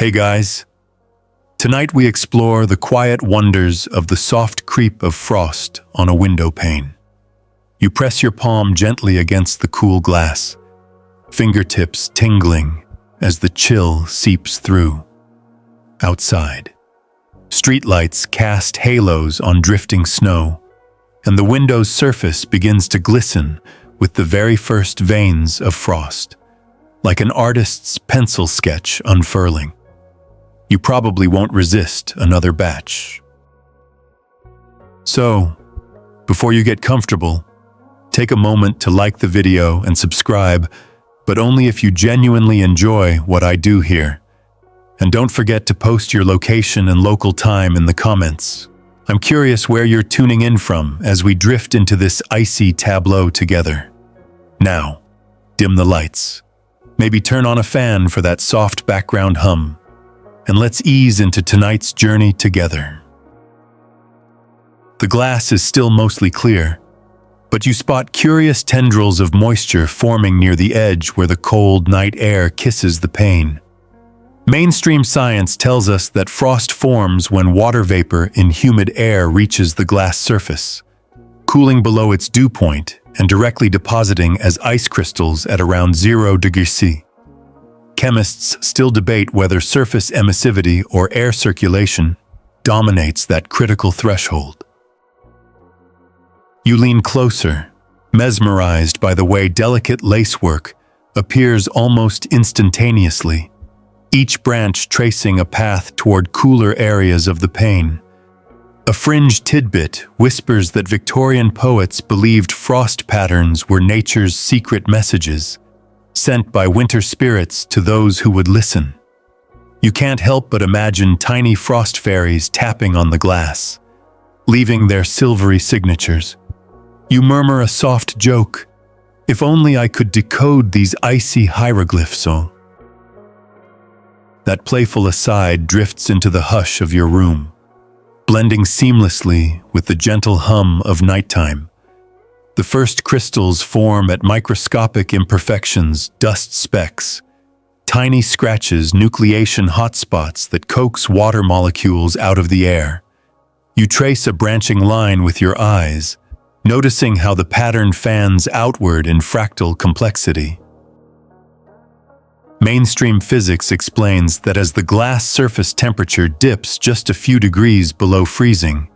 Hey guys, tonight we explore the quiet wonders of the soft creep of frost on a window pane. You press your palm gently against the cool glass, fingertips tingling as the chill seeps through. Outside, streetlights cast halos on drifting snow, and the window's surface begins to glisten with the very first veins of frost, like an artist's pencil sketch unfurling. You probably won't resist another batch. So, before you get comfortable, take a moment to like the video and subscribe, but only if you genuinely enjoy what I do here. And don't forget to post your location and local time in the comments. I'm curious where you're tuning in from as we drift into this icy tableau together. Now, dim the lights. Maybe turn on a fan for that soft background hum. And let's ease into tonight's journey together. The glass is still mostly clear, but you spot curious tendrils of moisture forming near the edge where the cold night air kisses the pane. Mainstream science tells us that frost forms when water vapor in humid air reaches the glass surface, cooling below its dew point and directly depositing as ice crystals at around 0 degrees C. Chemists still debate whether surface emissivity or air circulation dominates that critical threshold. You lean closer, mesmerized by the way delicate lacework appears almost instantaneously, each branch tracing a path toward cooler areas of the pane. A fringe tidbit whispers that Victorian poets believed frost patterns were nature's secret messages, sent by winter spirits to those who would listen. You can't help but imagine tiny frost fairies tapping on the glass, leaving their silvery signatures. You murmur a soft joke, "If only I could decode these icy hieroglyphs." Oh. That playful aside drifts into the hush of your room, blending seamlessly with the gentle hum of nighttime. The first crystals form at microscopic imperfections, dust specks, tiny scratches, nucleation hotspots that coax water molecules out of the air. You trace a branching line with your eyes, noticing how the pattern fans outward in fractal complexity. Mainstream physics explains that as the glass surface temperature dips just a few degrees below freezing,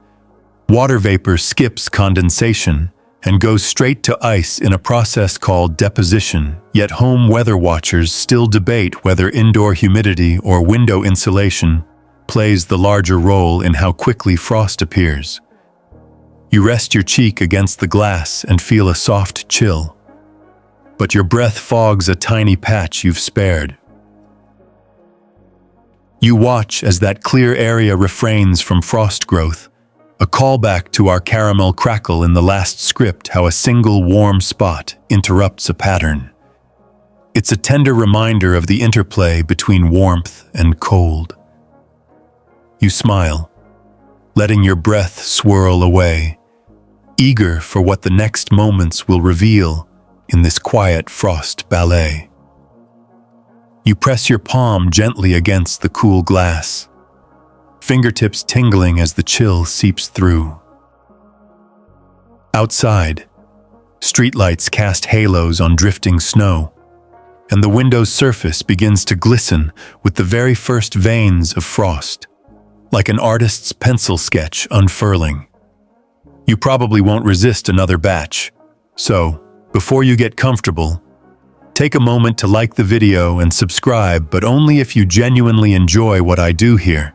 water vapor skips condensation and goes straight to ice in a process called deposition, yet home weather watchers still debate whether indoor humidity or window insulation plays the larger role in how quickly frost appears. You rest your cheek against the glass and feel a soft chill, but your breath fogs a tiny patch you've spared. You watch as that clear area refrains from frost growth, a callback to our caramel crackle in the last script, how a single warm spot interrupts a pattern. It's a tender reminder of the interplay between warmth and cold. You smile, letting your breath swirl away, eager for what the next moments will reveal in this quiet frost ballet. You press your palm gently against the cool glass, fingertips tingling as the chill seeps through. Outside, streetlights cast halos on drifting snow, and the window's surface begins to glisten with the very first veins of frost, like an artist's pencil sketch unfurling. You probably won't resist another batch, so before you get comfortable, take a moment to like the video and subscribe, but only if you genuinely enjoy what I do here.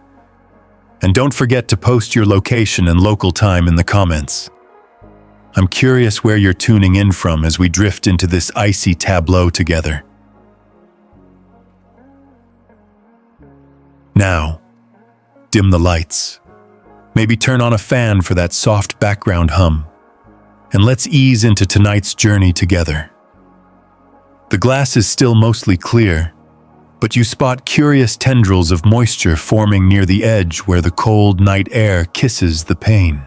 And don't forget to post your location and local time in the comments. I'm curious where you're tuning in from as we drift into this icy tableau together. Now, dim the lights. Maybe turn on a fan for that soft background hum. And let's ease into tonight's journey together. The glass is still mostly clear, but you spot curious tendrils of moisture forming near the edge where the cold night air kisses the pane.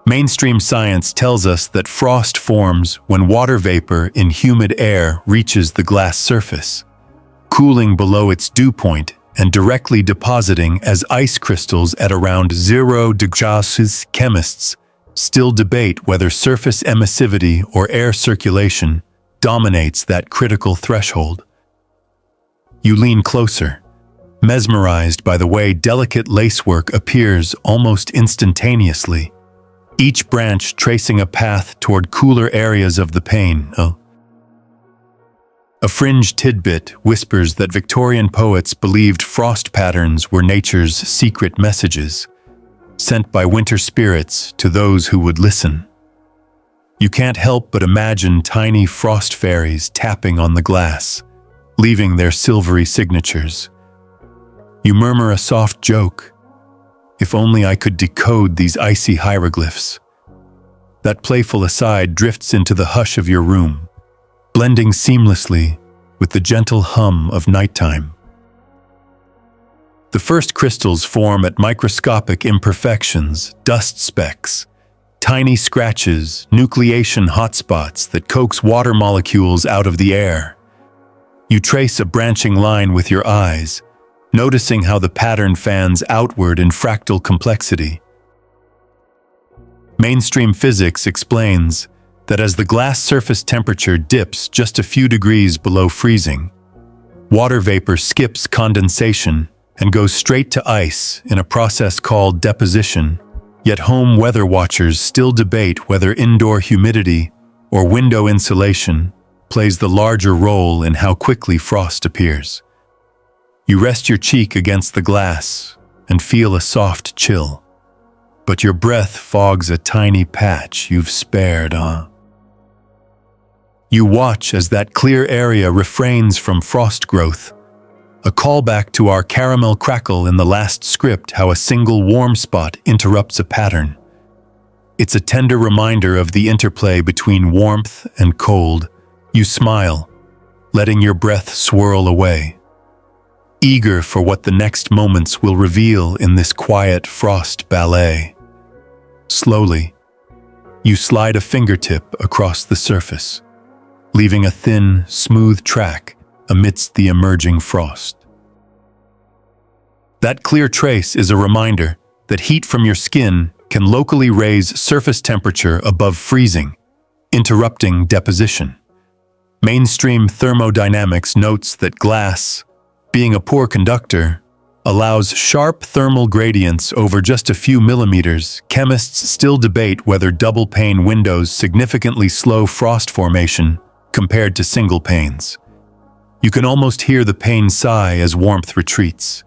Mainstream science tells us that frost forms when water vapor in humid air reaches the glass surface, cooling below its dew point and directly depositing as ice crystals at around 0 degrees. Chemists still debate whether surface emissivity or air circulation dominates that critical threshold. You lean closer, mesmerized by the way delicate lacework appears almost instantaneously, each branch tracing a path toward cooler areas of the pane. A fringe tidbit whispers that Victorian poets believed frost patterns were nature's secret messages, sent by winter spirits to those who would listen. You can't help but imagine tiny frost fairies tapping on the glass, leaving their silvery signatures. You murmur a soft joke. If only I could decode these icy hieroglyphs. That playful aside drifts into the hush of your room, blending seamlessly with the gentle hum of nighttime. The first crystals form at microscopic imperfections, dust specks, tiny scratches, nucleation hotspots that coax water molecules out of the air. You trace a branching line with your eyes, noticing how the pattern fans outward in fractal complexity. Mainstream physics explains that as the glass surface temperature dips just a few degrees below freezing, water vapor skips condensation and goes straight to ice in a process called deposition. Yet home weather watchers still debate whether indoor humidity or window insulation plays the larger role in how quickly frost appears. You rest your cheek against the glass and feel a soft chill, but your breath fogs a tiny patch you've spared. You watch as that clear area refrains from frost growth, a callback to our caramel crackle in the last script, how a single warm spot interrupts a pattern. It's a tender reminder of the interplay between warmth and cold. You smile, letting your breath swirl away, eager for what the next moments will reveal in this quiet frost ballet. Slowly, you slide a fingertip across the surface, leaving a thin, smooth track amidst the emerging frost. That clear trace is a reminder that heat from your skin can locally raise surface temperature above freezing, interrupting deposition. Mainstream thermodynamics notes that glass, being a poor conductor, allows sharp thermal gradients over just a few millimeters. Chemists still debate whether double-pane windows significantly slow frost formation compared to single panes. You can almost hear the pane sigh as warmth retreats,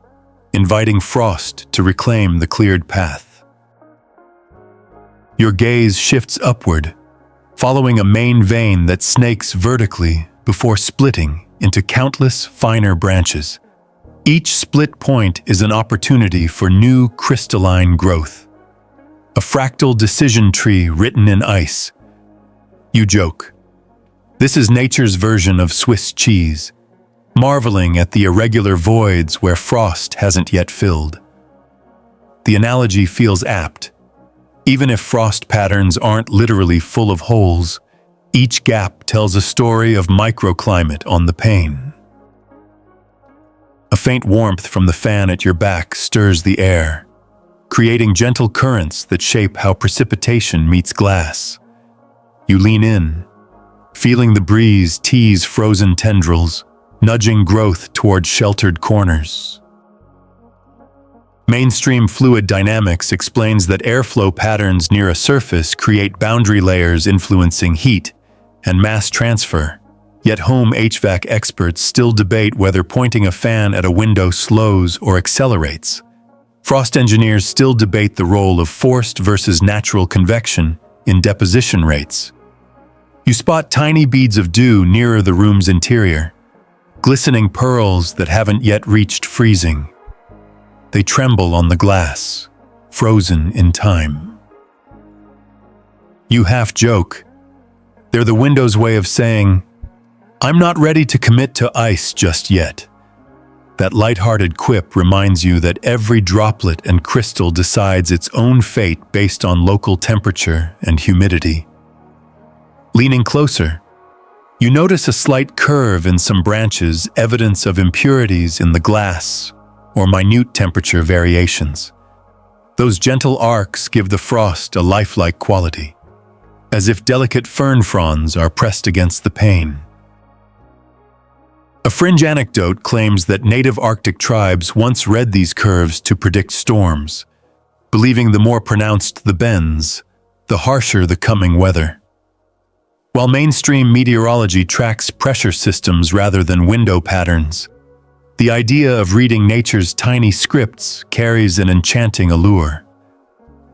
inviting frost to reclaim the cleared path. Your gaze shifts upward, following a main vein that snakes vertically before splitting into countless finer branches. Each split point is an opportunity for new crystalline growth, a fractal decision tree written in ice. You joke. This is nature's version of Swiss cheese, marveling at the irregular voids where frost hasn't yet filled. The analogy feels apt. Even if frost patterns aren't literally full of holes, each gap tells a story of microclimate on the pane. A faint warmth from the fan at your back stirs the air, creating gentle currents that shape how precipitation meets glass. You lean in, feeling the breeze tease frozen tendrils, nudging growth toward sheltered corners. Mainstream fluid dynamics explains that airflow patterns near a surface create boundary layers influencing heat and mass transfer. Yet home HVAC experts still debate whether pointing a fan at a window slows or accelerates. Frost engineers still debate the role of forced versus natural convection in deposition rates. You spot tiny beads of dew nearer the room's interior, glistening pearls that haven't yet reached freezing. They tremble on the glass, frozen in time. You half joke. They're the window's way of saying, "I'm not ready to commit to ice just yet." That lighthearted quip reminds you that every droplet and crystal decides its own fate based on local temperature and humidity. Leaning closer, You notice a slight curve in some branches, evidence of impurities in the glass or minute temperature variations. Those gentle arcs give the frost a lifelike quality, as if delicate fern fronds are pressed against the pane. A fringe anecdote claims that native Arctic tribes once read these curves to predict storms, believing the more pronounced the bends, the harsher the coming weather. While mainstream meteorology tracks pressure systems rather than window patterns, the idea of reading nature's tiny scripts carries an enchanting allure.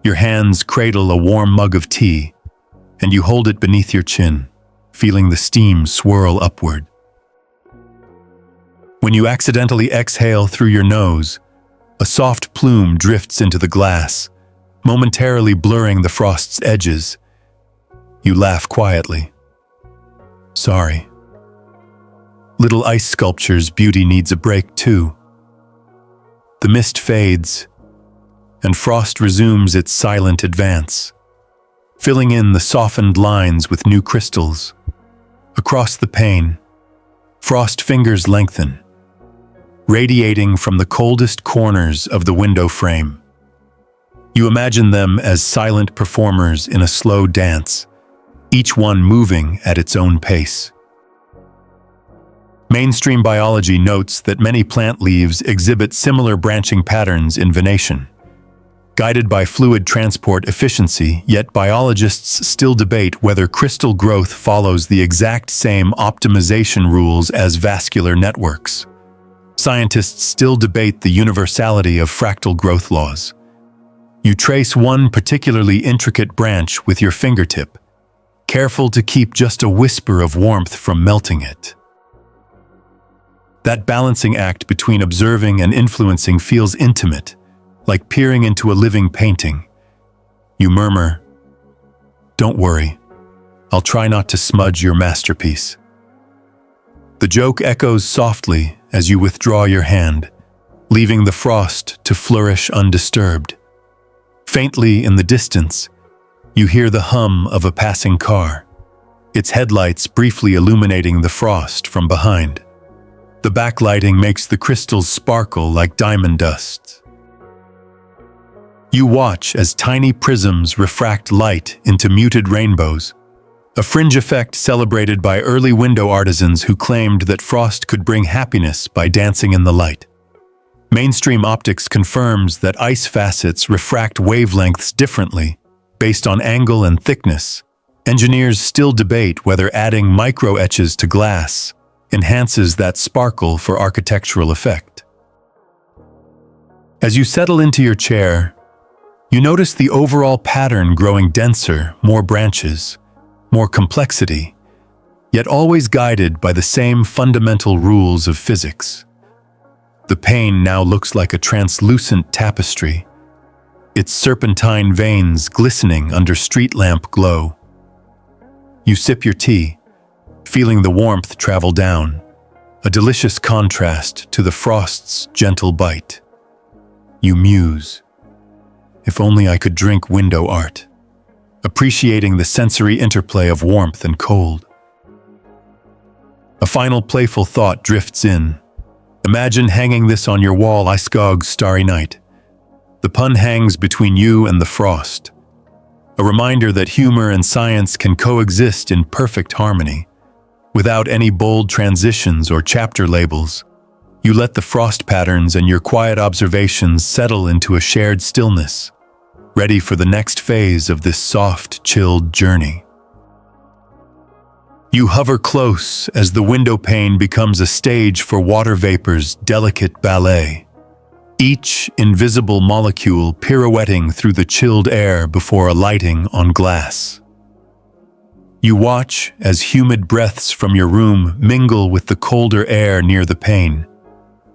Your hands cradle a warm mug of tea, and you hold it beneath your chin, feeling the steam swirl upward. When you accidentally exhale through your nose, a soft plume drifts into the glass, momentarily blurring the frost's edges. You laugh quietly. Sorry. Little ice sculpture's beauty needs a break too. The mist fades, and frost resumes its silent advance, filling in the softened lines with new crystals. Across the pane, frost fingers lengthen, radiating from the coldest corners of the window frame. You imagine them as silent performers in a slow dance, each one moving at its own pace. Mainstream biology notes that many plant leaves exhibit similar branching patterns in venation. Guided by fluid transport efficiency, yet biologists still debate whether crystal growth follows the exact same optimization rules as vascular networks. Scientists still debate the universality of fractal growth laws. You trace one particularly intricate branch with your fingertip, careful to keep just a whisper of warmth from melting it. That balancing act between observing and influencing feels intimate, like peering into a living painting. You murmur, "Don't worry, I'll try not to smudge your masterpiece." The joke echoes softly as you withdraw your hand, leaving the frost to flourish undisturbed. Faintly in the distance, you hear the hum of a passing car, its headlights briefly illuminating the frost from behind. The backlighting makes the crystals sparkle like diamond dust. You watch as tiny prisms refract light into muted rainbows, a fringe effect celebrated by early window artisans who claimed that frost could bring happiness by dancing in the light. Mainstream optics confirms that ice facets refract wavelengths differently, based on angle and thickness. Engineers still debate whether adding micro-etches to glass enhances that sparkle for architectural effect. As you settle into your chair, you notice the overall pattern growing denser, more branches, more complexity, yet always guided by the same fundamental rules of physics. The pane now looks like a translucent tapestry, its serpentine veins glistening under street lamp glow. You sip your tea, feeling the warmth travel down, a delicious contrast to the frost's gentle bite. You muse, "If only I could drink window art," appreciating the sensory interplay of warmth and cold. A final playful thought drifts in. Imagine hanging this on your wall Iskog's starry night. The pun hangs between you and the frost, a reminder that humor and science can coexist in perfect harmony. Without any bold transitions or chapter labels, you let the frost patterns and your quiet observations settle into a shared stillness, ready for the next phase of this soft, chilled journey. You hover close as the window pane becomes a stage for water vapor's delicate ballet, each invisible molecule pirouetting through the chilled air before alighting on glass. You watch as humid breaths from your room mingle with the colder air near the pane,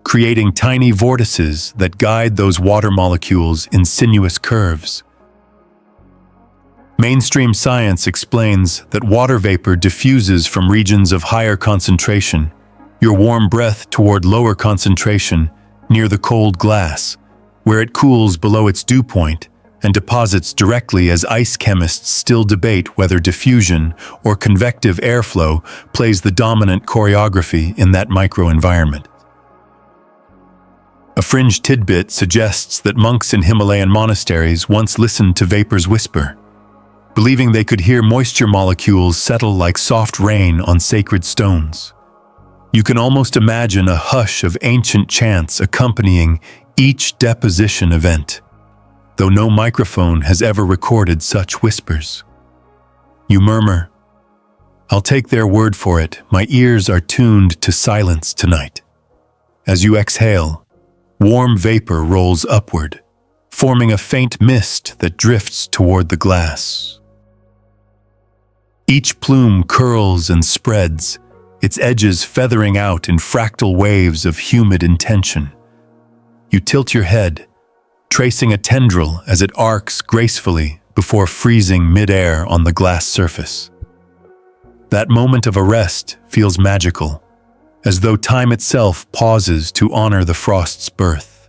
creating tiny vortices that guide those water molecules in sinuous curves. Mainstream science explains that water vapor diffuses from regions of higher concentration, your warm breath toward lower concentration near the cold glass, where it cools below its dew point and deposits directly as ice chemists still debate whether diffusion or convective airflow plays the dominant choreography in that microenvironment. A fringe tidbit suggests that monks in Himalayan monasteries once listened to vapors whisper, believing they could hear moisture molecules settle like soft rain on sacred stones. You can almost imagine a hush of ancient chants accompanying each deposition event, though no microphone has ever recorded such whispers. You murmur, "I'll take their word for it, my ears are tuned to silence tonight." As you exhale, warm vapor rolls upward, forming a faint mist that drifts toward the glass. Each plume curls and spreads, its edges feathering out in fractal waves of humid intention. You tilt your head, tracing a tendril as it arcs gracefully before freezing midair on the glass surface. That moment of arrest feels magical, as though time itself pauses to honor the frost's birth.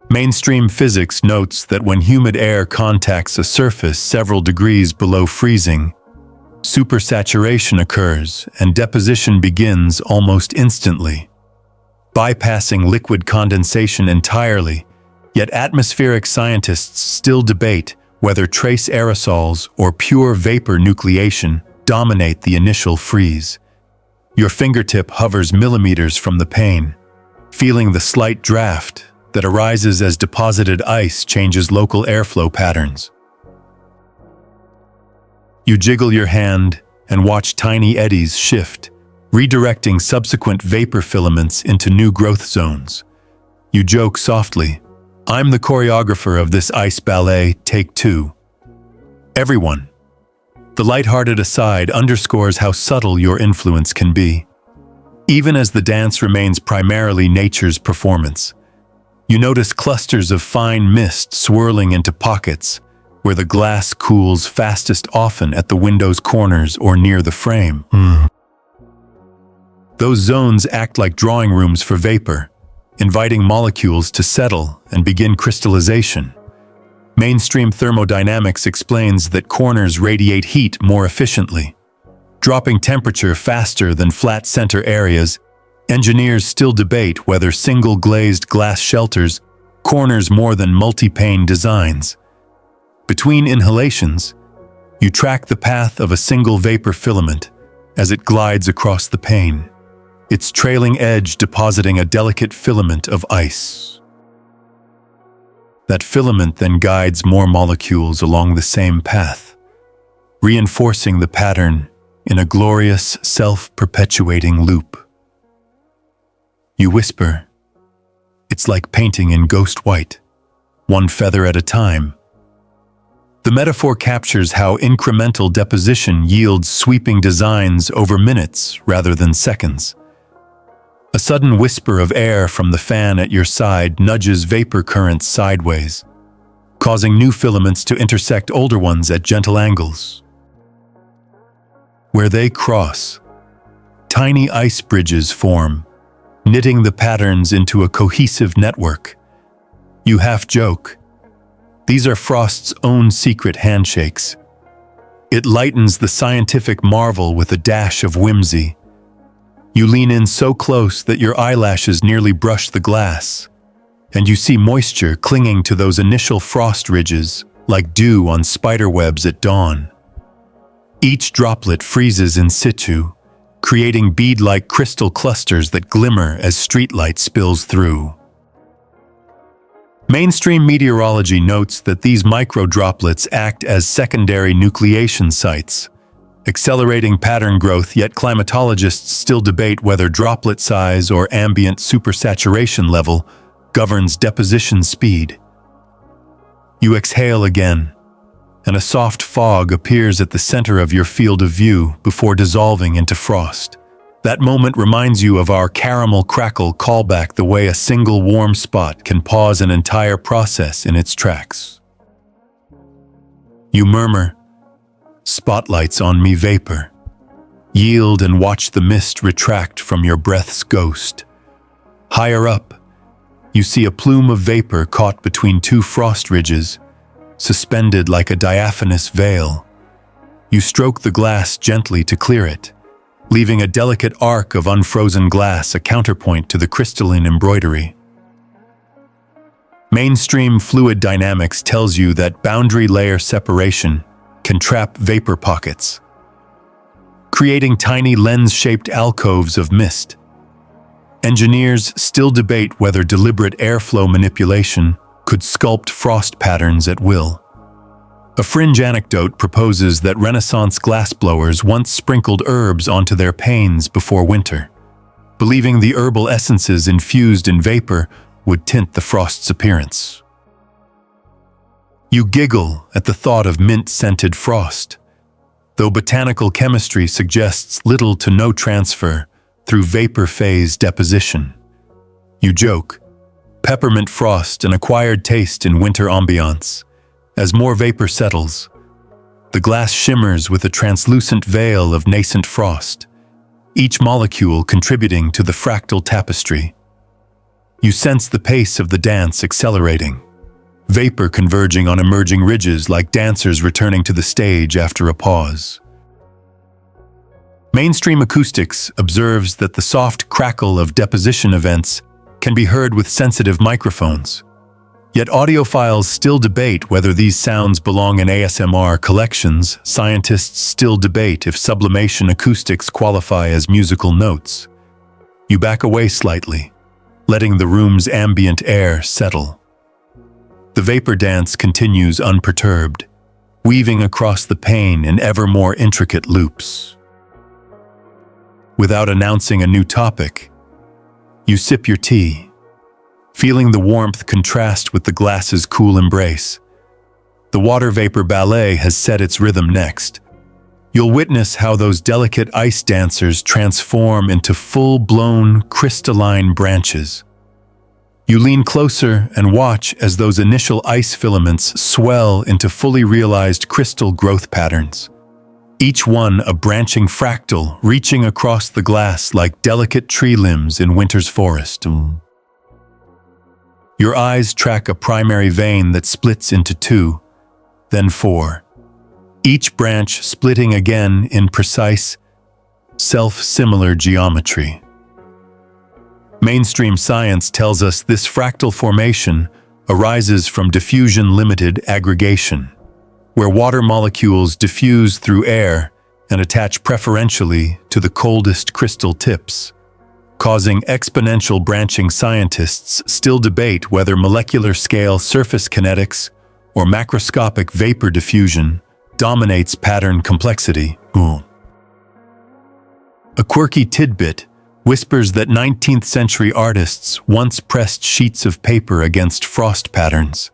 Mainstream physics notes that when humid air contacts a surface several degrees below freezing, supersaturation occurs and deposition begins almost instantly, bypassing liquid condensation entirely. Yet atmospheric scientists still debate whether trace aerosols or pure vapor nucleation dominate the initial freeze. Your fingertip hovers millimeters from the pane, feeling the slight draft that arises as deposited ice changes local airflow patterns. You jiggle your hand and watch tiny eddies shift, redirecting subsequent vapor filaments into new growth zones. You joke softly, "I'm the choreographer of this ice ballet, take two." Everyone. The lighthearted aside underscores how subtle your influence can be. Even as the dance remains primarily nature's performance, you notice clusters of fine mist swirling into pockets, where the glass cools fastest, often at the window's corners or near the frame. Those zones act like drawing rooms for vapor, inviting molecules to settle and begin crystallization. Mainstream thermodynamics explains that corners radiate heat more efficiently. Dropping temperature faster than flat center areas, engineers still debate whether single glazed glass shelters corners more than multi-pane designs. Between inhalations, you track the path of a single vapor filament as it glides across the pane, its trailing edge depositing a delicate filament of ice. That filament then guides more molecules along the same path, reinforcing the pattern in a glorious, self-perpetuating loop. You whisper, "It's like painting in ghost white, one feather at a time." The metaphor captures how incremental deposition yields sweeping designs over minutes rather than seconds. A sudden whisper of air from the fan at your side nudges vapor currents sideways, causing new filaments to intersect older ones at gentle angles. Where they cross, tiny ice bridges form, knitting the patterns into a cohesive network. You half joke, "These are Frost's own secret handshakes." It lightens the scientific marvel with a dash of whimsy. You lean in so close that your eyelashes nearly brush the glass, and you see moisture clinging to those initial frost ridges like dew on spiderwebs at dawn. Each droplet freezes in situ, creating bead-like crystal clusters that glimmer as streetlight spills through. Mainstream meteorology notes that these microdroplets act as secondary nucleation sites, accelerating pattern growth, yet climatologists still debate whether droplet size or ambient supersaturation level governs deposition speed. You exhale again, and a soft fog appears at the center of your field of view before dissolving into frost. That moment reminds you of our caramel crackle callback, the way a single warm spot can pause an entire process in its tracks. You murmur, "Spotlights on me vapor." Yield and watch the mist retract from your breath's ghost. Higher up, You see a plume of vapor caught between two frost ridges, suspended like a diaphanous veil. You stroke the glass gently to clear it, leaving a delicate arc of unfrozen glass a counterpoint to the crystalline embroidery. Mainstream fluid dynamics tells you that boundary layer separation can trap vapor pockets, creating tiny lens-shaped alcoves of mist. Engineers still debate whether deliberate airflow manipulation could sculpt frost patterns at will. A fringe anecdote proposes that Renaissance glassblowers once sprinkled herbs onto their panes before winter, believing the herbal essences infused in vapor would tint the frost's appearance. You giggle at the thought of mint-scented frost, though botanical chemistry suggests little to no transfer through vapor phase deposition. You joke, peppermint frost an acquired taste in winter ambiance. As more vapor settles, the glass shimmers with a translucent veil of nascent frost, each molecule contributing to the fractal tapestry. You sense the pace of the dance accelerating, vapor converging on emerging ridges like dancers returning to the stage after a pause. Mainstream acoustics observes that the soft crackle of deposition events can be heard with sensitive microphones. Yet audiophiles still debate whether these sounds belong in ASMR collections. Scientists still debate if sublimation acoustics qualify as musical notes. You back away slightly, letting the room's ambient air settle. The vapor dance continues unperturbed, weaving across the pane in ever more intricate loops. Without announcing a new topic, you sip your tea, feeling the warmth contrast with the glass's cool embrace. The water vapor ballet has set its rhythm next. You'll witness how those delicate ice dancers transform into full-blown crystalline branches. You lean closer and watch as those initial ice filaments swell into fully realized crystal growth patterns, each one a branching fractal reaching across the glass like delicate tree limbs in winter's forest. Your eyes track a primary vein that splits into two, then four, each branch splitting again in precise, self-similar geometry. Mainstream science tells us this fractal formation arises from diffusion-limited aggregation, where water molecules diffuse through air and attach preferentially to the coldest crystal tips, causing exponential branching. Scientists still debate whether molecular-scale surface kinetics or macroscopic vapor diffusion dominates pattern complexity. A quirky tidbit whispers that 19th century artists once pressed sheets of paper against frost patterns,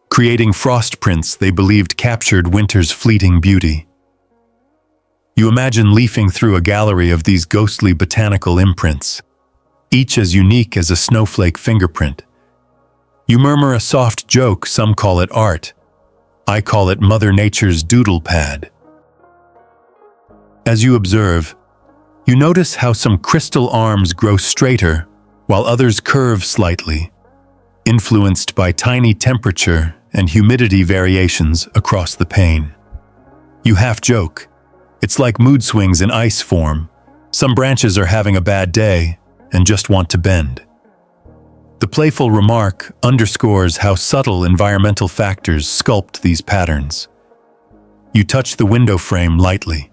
creating frost prints they believed captured winter's fleeting beauty. You imagine leafing through a gallery of these ghostly botanical imprints, each as unique as a snowflake fingerprint. You murmur a soft joke. Some call it art. I call it Mother Nature's doodle pad. As you observe, you notice how some crystal arms grow straighter while others curve slightly, influenced by tiny temperature and humidity variations across the pane. You half joke. It's like mood swings in ice form. Some branches are having a bad day and just want to bend. The playful remark underscores how subtle environmental factors sculpt these patterns. You touch the window frame lightly,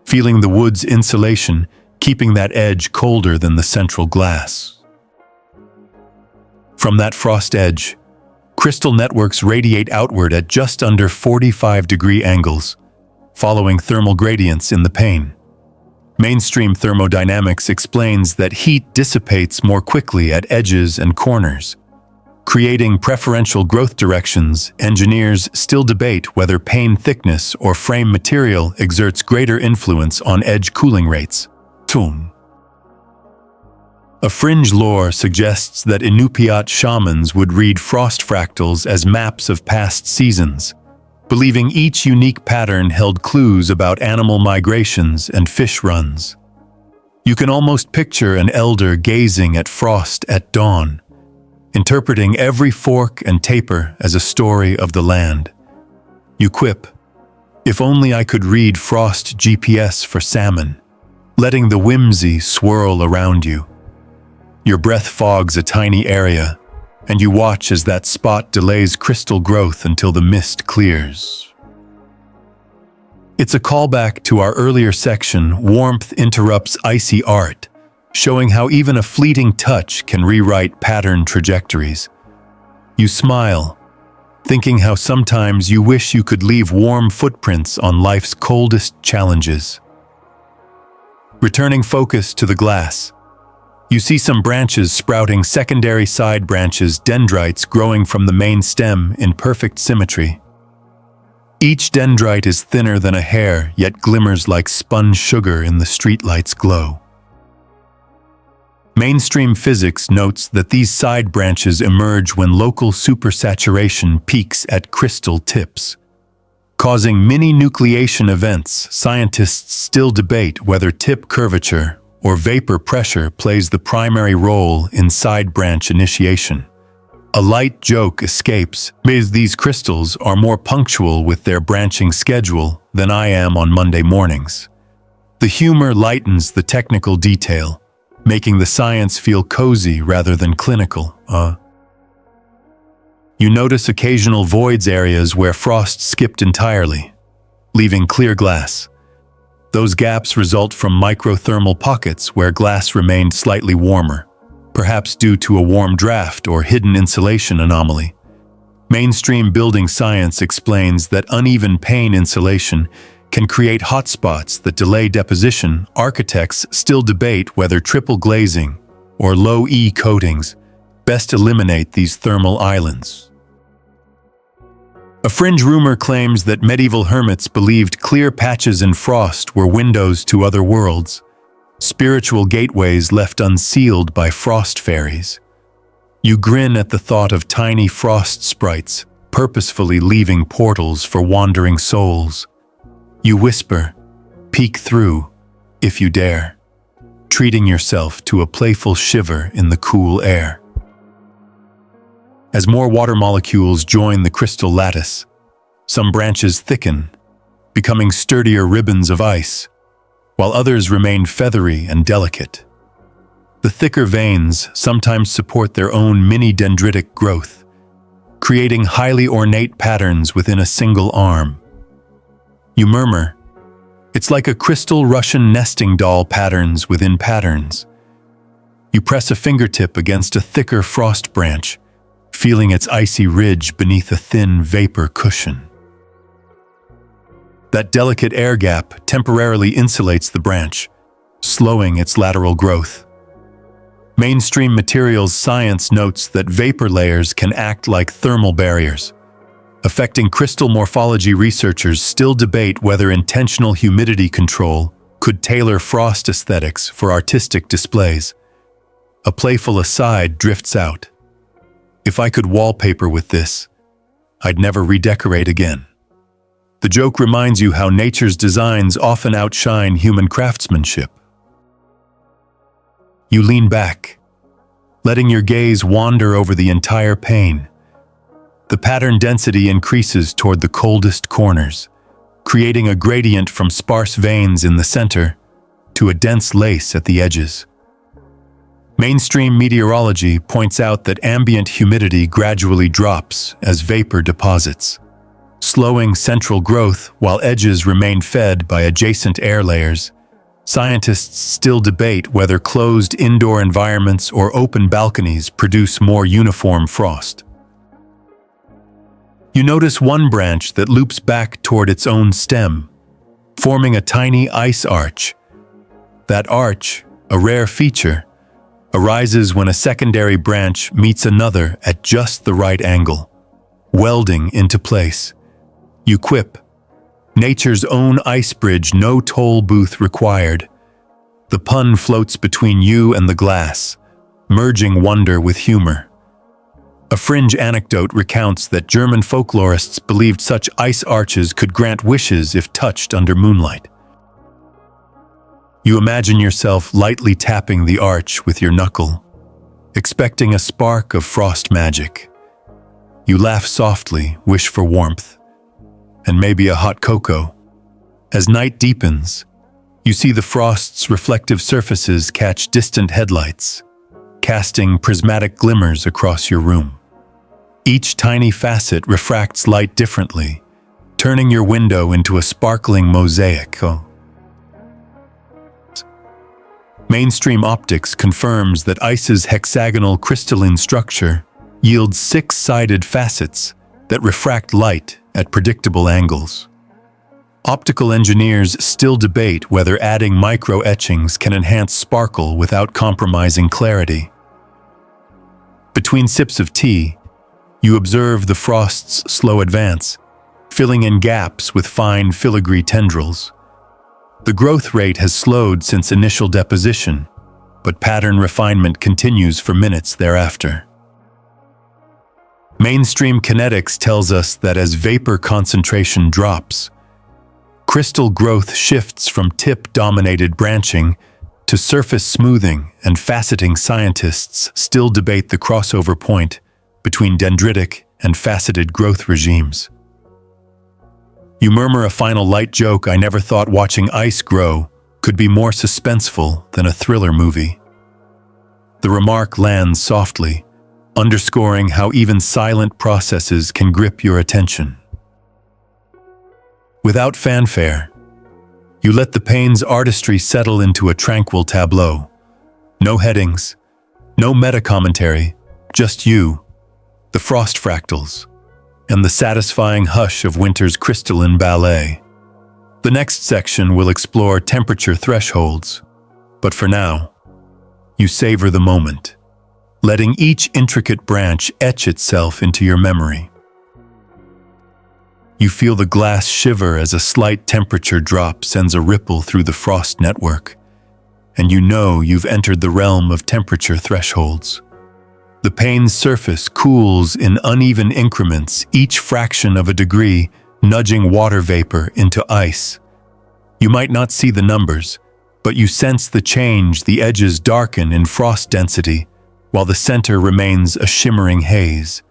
feeling the wood's insulation keeping that edge colder than the central glass. From that frost edge, crystal networks radiate outward at just under 45-degree angles, following thermal gradients in the pane. Mainstream thermodynamics explains that heat dissipates more quickly at edges and corners, creating preferential growth directions. Engineers still debate whether pane thickness or frame material exerts greater influence on edge cooling rates. A fringe lore suggests that Inupiat shamans would read frost fractals as maps of past seasons, believing each unique pattern held clues about animal migrations and fish runs. You can almost picture an elder gazing at frost at dawn, interpreting every fork and taper as a story of the land. You quip, "If only I could read Frost GPS for salmon," letting the whimsy swirl around you. Your breath fogs a tiny area, and you watch as that spot delays crystal growth until the mist clears. It's a callback to our earlier section, Warmth Interrupts Icy Art, showing how even a fleeting touch can rewrite pattern trajectories. You smile, thinking how sometimes you wish you could leave warm footprints on life's coldest challenges. Returning focus to the glass, you see some branches sprouting secondary side branches, dendrites growing from the main stem in perfect symmetry. Each dendrite is thinner than a hair, yet glimmers like spun sugar in the streetlight's glow. Mainstream physics notes that these side branches emerge when local supersaturation peaks at crystal tips. Causing mini-nucleation events, scientists still debate whether tip curvature or vapor pressure plays the primary role in side branch initiation. A light joke escapes, because these crystals are more punctual with their branching schedule than I am on Monday mornings. The humor lightens the technical detail, making the science feel cozy rather than clinical. You notice occasional voids, areas where frost skipped entirely, leaving clear glass. Those gaps result from microthermal pockets where glass remained slightly warmer, perhaps due to a warm draft or hidden insulation anomaly. Mainstream building science explains that uneven pane insulation can create hotspots that delay deposition. Architects still debate whether triple glazing or low E coatings best eliminate these thermal islands. A fringe rumor claims that medieval hermits believed clear patches in frost were windows to other worlds, spiritual gateways left unsealed by frost fairies. You grin at the thought of tiny frost sprites purposefully leaving portals for wandering souls. You whisper, "Peek through, if you dare," treating yourself to a playful shiver in the cool air. As more water molecules join the crystal lattice, some branches thicken, becoming sturdier ribbons of ice, while others remain feathery and delicate. The thicker veins sometimes support their own mini-dendritic growth, creating highly ornate patterns within a single arm. You murmur, "It's like a crystal Russian nesting doll, patterns within patterns." You press a fingertip against a thicker frost branch, feeling its icy ridge beneath a thin vapor cushion. That delicate air gap temporarily insulates the branch, slowing its lateral growth. Mainstream materials science notes that vapor layers can act like thermal barriers. Affecting crystal morphology, researchers still debate whether intentional humidity control could tailor frost aesthetics for artistic displays. A playful aside drifts out. "If I could wallpaper with this, I'd never redecorate again." The joke reminds you how nature's designs often outshine human craftsmanship. You lean back, letting your gaze wander over the entire pane. The pattern density increases toward the coldest corners, creating a gradient from sparse veins in the center to a dense lace at the edges. Mainstream meteorology points out that ambient humidity gradually drops as vapor deposits, slowing central growth while edges remain fed by adjacent air layers. Scientists still debate whether closed indoor environments or open balconies produce more uniform frost. You notice one branch that loops back toward its own stem, forming a tiny ice arch. That arch, a rare feature, arises when a secondary branch meets another at just the right angle, welding into place. You quip, "Nature's own ice bridge, no toll booth required." The pun floats between you and the glass, merging wonder with humor. A fringe anecdote recounts that German folklorists believed such ice arches could grant wishes if touched under moonlight. You imagine yourself lightly tapping the arch with your knuckle, expecting a spark of frost magic. You laugh softly, wish for warmth, and maybe a hot cocoa. As night deepens, you see the frost's reflective surfaces catch distant headlights, casting prismatic glimmers across your room. Each tiny facet refracts light differently, turning your window into a sparkling mosaic. Mainstream optics confirms that ice's hexagonal crystalline structure yields six-sided facets that refract light at predictable angles. Optical engineers still debate whether adding micro-etchings can enhance sparkle without compromising clarity. Between sips of tea, you observe the frost's slow advance, filling in gaps with fine filigree tendrils. The growth rate has slowed since initial deposition, but pattern refinement continues for minutes thereafter. Mainstream kinetics tells us that as vapor concentration drops, crystal growth shifts from tip-dominated branching to surface smoothing, and faceting scientists still debate the crossover point between dendritic and faceted growth regimes. You murmur a final light joke. I never thought watching ice grow could be more suspenseful than a thriller movie. The remark lands softly, underscoring how even silent processes can grip your attention. Without fanfare, you let the pane's artistry settle into a tranquil tableau. No headings, no meta-commentary, just you, the frost fractals, and the satisfying hush of winter's crystalline ballet. The next section will explore temperature thresholds, but for now, you savor the moment, letting each intricate branch etch itself into your memory. You feel the glass shiver as a slight temperature drop sends a ripple through the frost network, and you know you've entered the realm of temperature thresholds. The pane's surface cools in uneven increments, each fraction of a degree nudging water vapor into ice. You might not see the numbers, but you sense the change. The edges darken in frost density, while the center remains a shimmering haze.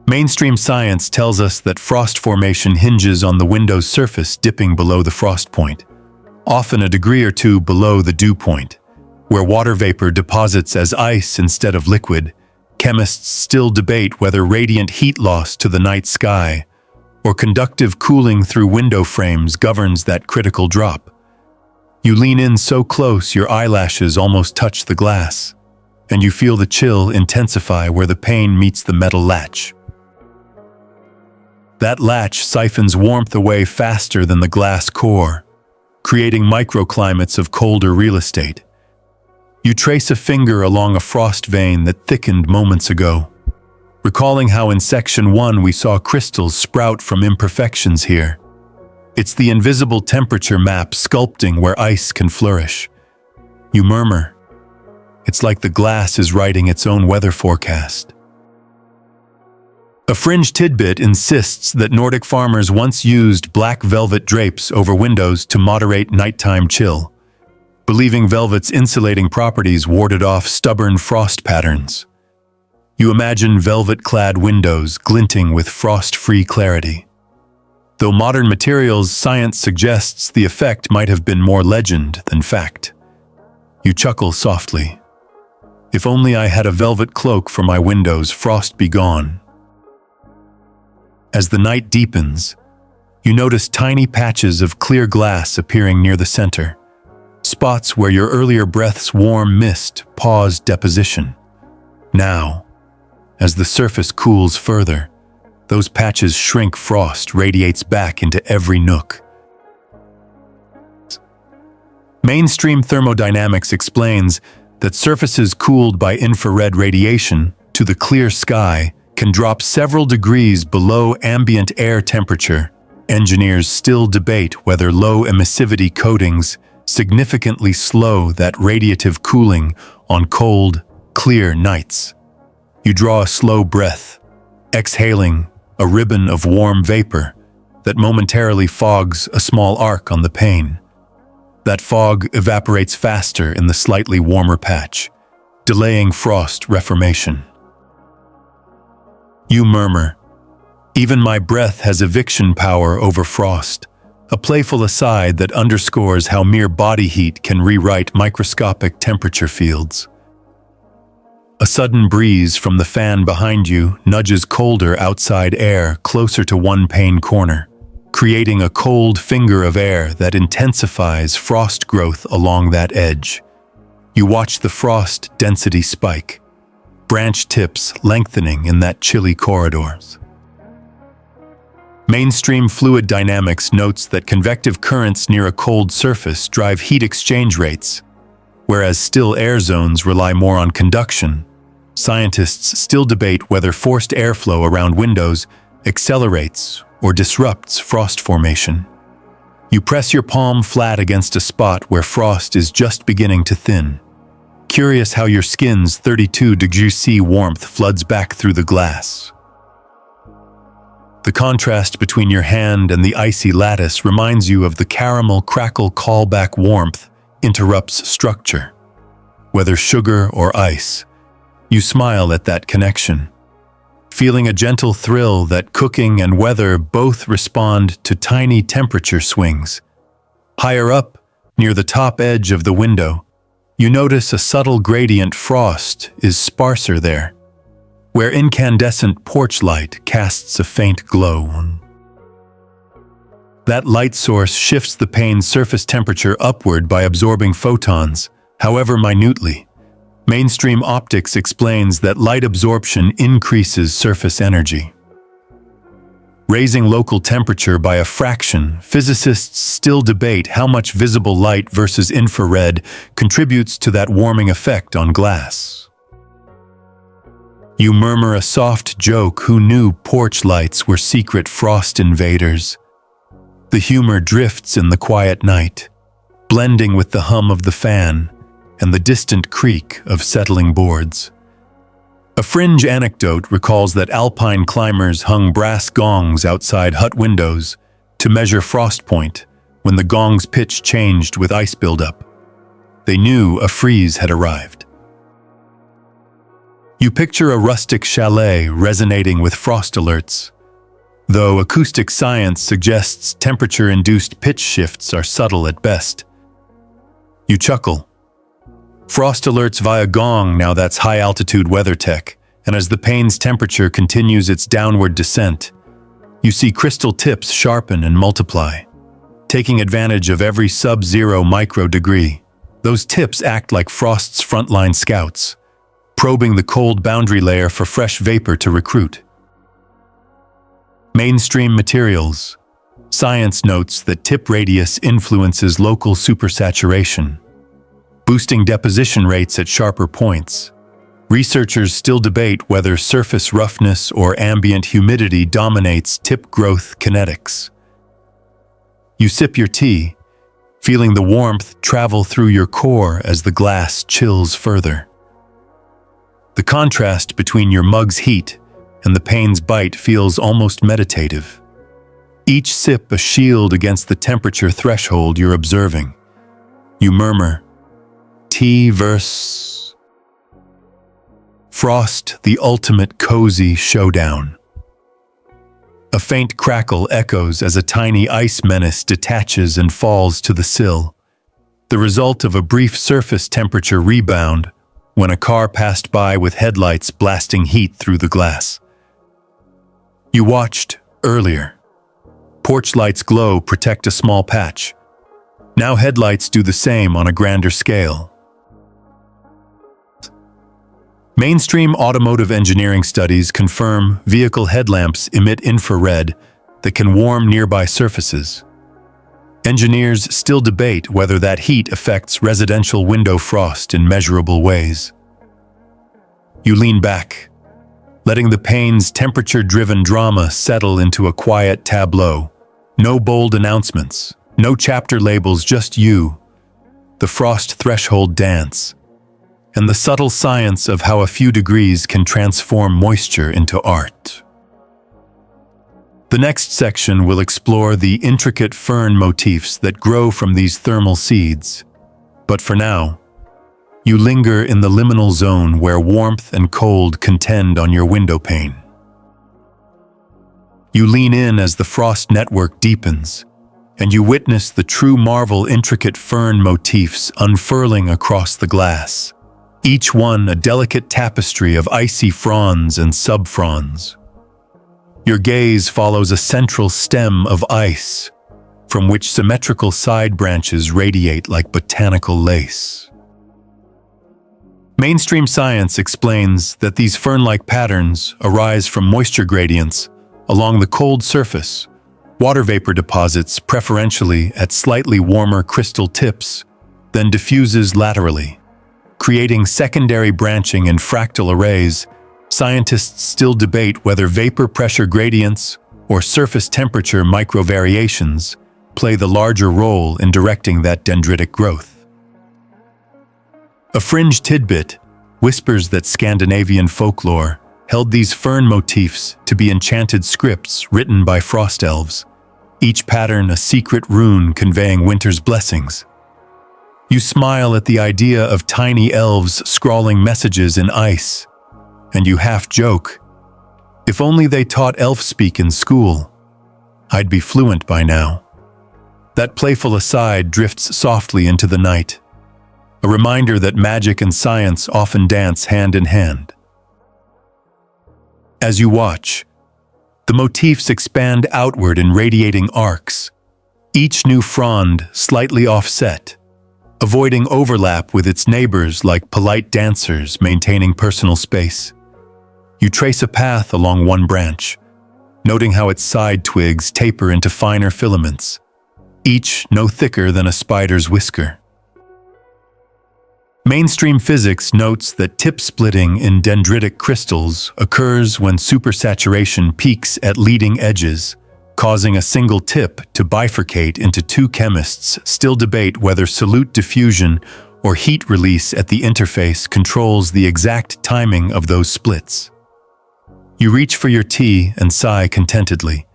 Mainstream science tells us that frost formation hinges on the window's surface dipping below the frost point, often a degree or two below the dew point. Where water vapor deposits as ice instead of liquid, chemists still debate whether radiant heat loss to the night sky or conductive cooling through window frames governs that critical drop. You lean in so close your eyelashes almost touch the glass, and you feel the chill intensify where the pane meets the metal latch. That latch siphons warmth away faster than the glass core, creating microclimates of colder real estate. You trace a finger along a frost vein that thickened moments ago, recalling how in Section 1 we saw crystals sprout from imperfections here. It's the invisible temperature map sculpting where ice can flourish. You murmur, it's like the glass is writing its own weather forecast. A fringe tidbit insists that Nordic farmers once used black velvet drapes over windows to moderate nighttime chill, believing velvet's insulating properties warded off stubborn frost patterns. You imagine velvet-clad windows glinting with frost-free clarity. Though modern materials science suggests the effect might have been more legend than fact. You chuckle softly. If only I had a velvet cloak for my windows, frost be gone. As the night deepens, you notice tiny patches of clear glass appearing near the center. Spots where your earlier breath's warm mist paused deposition. Now, as the surface cools further, those patches shrink. Frost radiates back into every nook. Mainstream thermodynamics explains that surfaces cooled by infrared radiation to the clear sky can drop several degrees below ambient air temperature. Engineers still debate whether low emissivity coatings significantly slow that radiative cooling on cold, clear nights. You draw a slow breath, exhaling a ribbon of warm vapor that momentarily fogs a small arc on the pane. That fog evaporates faster in the slightly warmer patch, delaying frost reformation. You murmur, "Even my breath has eviction power over frost," a playful aside that underscores how mere body heat can rewrite microscopic temperature fields. A sudden breeze from the fan behind you nudges colder outside air closer to one pane corner, creating a cold finger of air that intensifies frost growth along that edge. You watch the frost density spike, branch tips lengthening in that chilly corridors. Mainstream fluid dynamics notes that convective currents near a cold surface drive heat exchange rates, whereas still air zones rely more on conduction. Scientists still debate whether forced airflow around windows accelerates or disrupts frost formation. You press your palm flat against a spot where frost is just beginning to thin, curious how your skin's 32 degrees C warmth floods back through the glass. The contrast between your hand and the icy lattice reminds you of the caramel crackle callback warmth interrupts structure. Whether sugar or ice, you smile at that connection, feeling a gentle thrill that cooking and weather both respond to tiny temperature swings. Higher up, near the top edge of the window, you notice a subtle gradient. Frost is sparser there, where incandescent porch light casts a faint glow. That light source shifts the pane's surface temperature upward by absorbing photons, however minutely. Mainstream optics explains that light absorption increases surface energy, raising local temperature by a fraction. Physicists still debate how much visible light versus infrared contributes to that warming effect on glass. You murmur a soft joke. Who knew porch lights were secret frost invaders? The humor drifts in the quiet night, blending with the hum of the fan and the distant creak of settling boards. A fringe anecdote recalls that alpine climbers hung brass gongs outside hut windows to measure frost point when the gong's pitch changed with ice buildup. They knew a freeze had arrived. You picture a rustic chalet resonating with frost alerts, though acoustic science suggests temperature-induced pitch shifts are subtle at best. You chuckle. Frost alerts via gong, now that's high-altitude weather tech, and as the pane's temperature continues its downward descent, you see crystal tips sharpen and multiply, taking advantage of every sub-zero micro-degree. Those tips act like frost's frontline scouts, probing the cold boundary layer for fresh vapor to recruit. Mainstream materials. Science notes that tip radius influences local supersaturation, boosting deposition rates at sharper points. Researchers still debate whether surface roughness or ambient humidity dominates tip growth kinetics. You sip your tea, feeling the warmth travel through your core as the glass chills further. The contrast between your mug's heat and the pane's bite feels almost meditative. Each sip a shield against the temperature threshold you're observing. You murmur, "Tea versus frost, the ultimate cozy showdown." A faint crackle echoes as a tiny ice menace detaches and falls to the sill, the result of a brief surface temperature rebound when a car passed by with headlights blasting heat through the glass. You watched earlier. Porch lights' glow protect a small patch. Now headlights do the same on a grander scale. Mainstream automotive engineering studies confirm vehicle headlamps emit infrared that can warm nearby surfaces. Engineers still debate whether that heat affects residential window frost in measurable ways. You lean back, letting the pane's temperature-driven drama settle into a quiet tableau. No bold announcements, no chapter labels, just you, the frost threshold dance, and the subtle science of how a few degrees can transform moisture into art. The next section will explore the intricate fern motifs that grow from these thermal seeds. But for now, You linger in the liminal zone where warmth and cold contend on your windowpane. You lean in as the frost network deepens, and you witness the true marvel intricate fern motifs unfurling across the glass, each one a delicate tapestry of icy fronds and sub-fronds. Your gaze follows a central stem of ice, from which symmetrical side branches radiate like botanical lace. Mainstream science explains that these fern-like patterns arise from moisture gradients along the cold surface, water vapor deposits preferentially at slightly warmer crystal tips, then diffuses laterally. Creating secondary branching in fractal arrays, scientists still debate whether vapor pressure gradients or surface temperature microvariations play the larger role in directing that dendritic growth. A fringe tidbit whispers that Scandinavian folklore held these fern motifs to be enchanted scripts written by frost elves, each pattern a secret rune conveying winter's blessings. You smile at the idea of tiny elves scrawling messages in ice, and you half joke, if only they taught elf-speak in school, I'd be fluent by now. That playful aside drifts softly into the night, a reminder that magic and science often dance hand in hand. As you watch, the motifs expand outward in radiating arcs, each new frond slightly offset, avoiding overlap with its neighbors like polite dancers maintaining personal space. You trace a path along one branch, noting how its side twigs taper into finer filaments, each no thicker than a spider's whisker. Mainstream physics notes that tip splitting in dendritic crystals occurs when supersaturation peaks at leading edges, causing a single tip to bifurcate into two. Chemists still debate whether solute diffusion or heat release at the interface controls the exact timing of those splits. You reach for your tea and sigh contentedly,